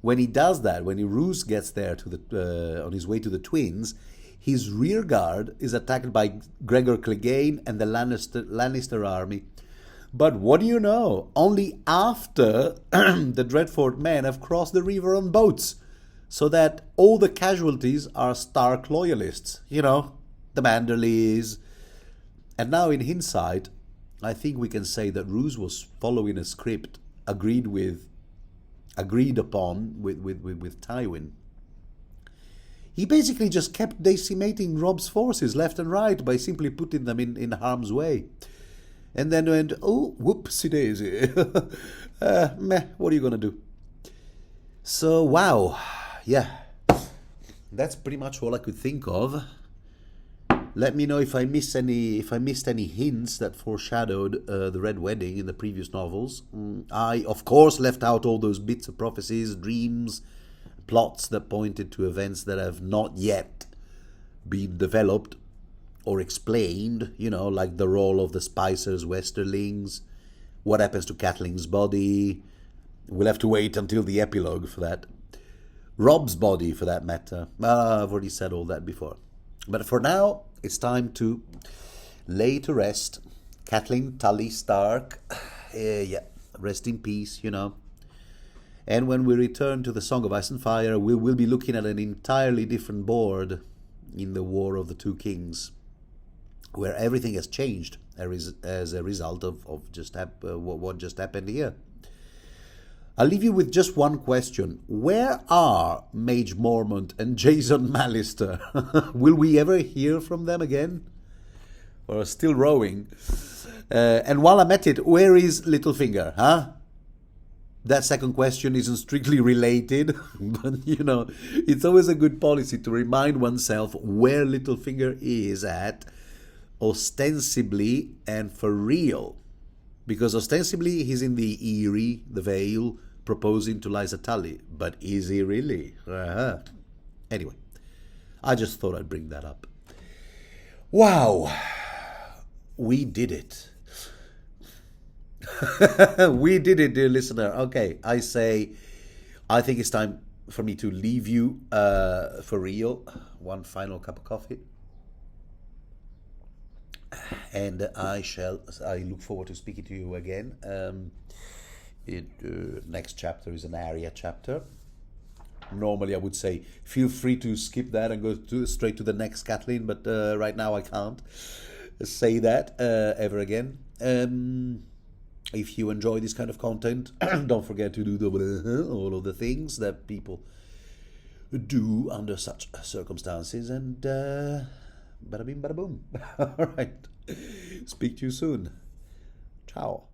[SPEAKER 1] When he does that, when Roose gets there on his way to the Twins, his rear guard is attacked by Gregor Clegane and the Lannister army. But what do you know? Only after the Dreadfort men have crossed the river on boats, so that all the casualties are Stark loyalists. The Manderleys. And now, in hindsight, I think we can say that Roose was following a script agreed upon with Tywin. He basically just kept decimating Rob's forces left and right by simply putting them in harm's way. And then went, oh, whoopsie daisy. Meh, what are you going to do? So, wow. Yeah. That's pretty much all I could think of. Let me know if I missed any hints that foreshadowed the Red Wedding in the previous novels. I, of course, left out all those bits of prophecies, dreams, plots that pointed to events that have not yet been developed or explained, you know, like the role of the Spicers, Westerlings, what happens to Catelyn's body. We'll have to wait until the epilogue for that. Rob's body, for that matter. I've already said all that before. But for now, it's time to lay to rest. Catelyn Tully Stark, yeah, rest in peace, you know. And when we return to the Song of Ice and Fire, we'll be looking at an entirely different board in the War of the Two Kings, where everything has changed as a result of what just happened here. I'll leave you with just one question. Where are Mage Mormont and Jason Mallister? Will we ever hear from them again? Or still rowing? And while I'm at it, where is Littlefinger, huh? That second question isn't strictly related, but, you know, it's always a good policy to remind oneself where Littlefinger is at, ostensibly and for real. Because ostensibly he's in the Eyrie, the Vale, proposing to Lysa Tully. But is he really? Anyway, I just thought I'd bring that up. Wow. We did it. We did it, dear listener. Okay, I think it's time for me to leave you for real. One final cup of coffee. And I look forward to speaking to you again. Next chapter is an Arya chapter. Normally I would say feel free to skip that and go straight to the next Catelyn, but right now I can't say that ever again. If you enjoy this kind of content, don't forget to do all of the things that people do under such circumstances, and bada bing, bada boom. All right. Speak to you soon. Ciao.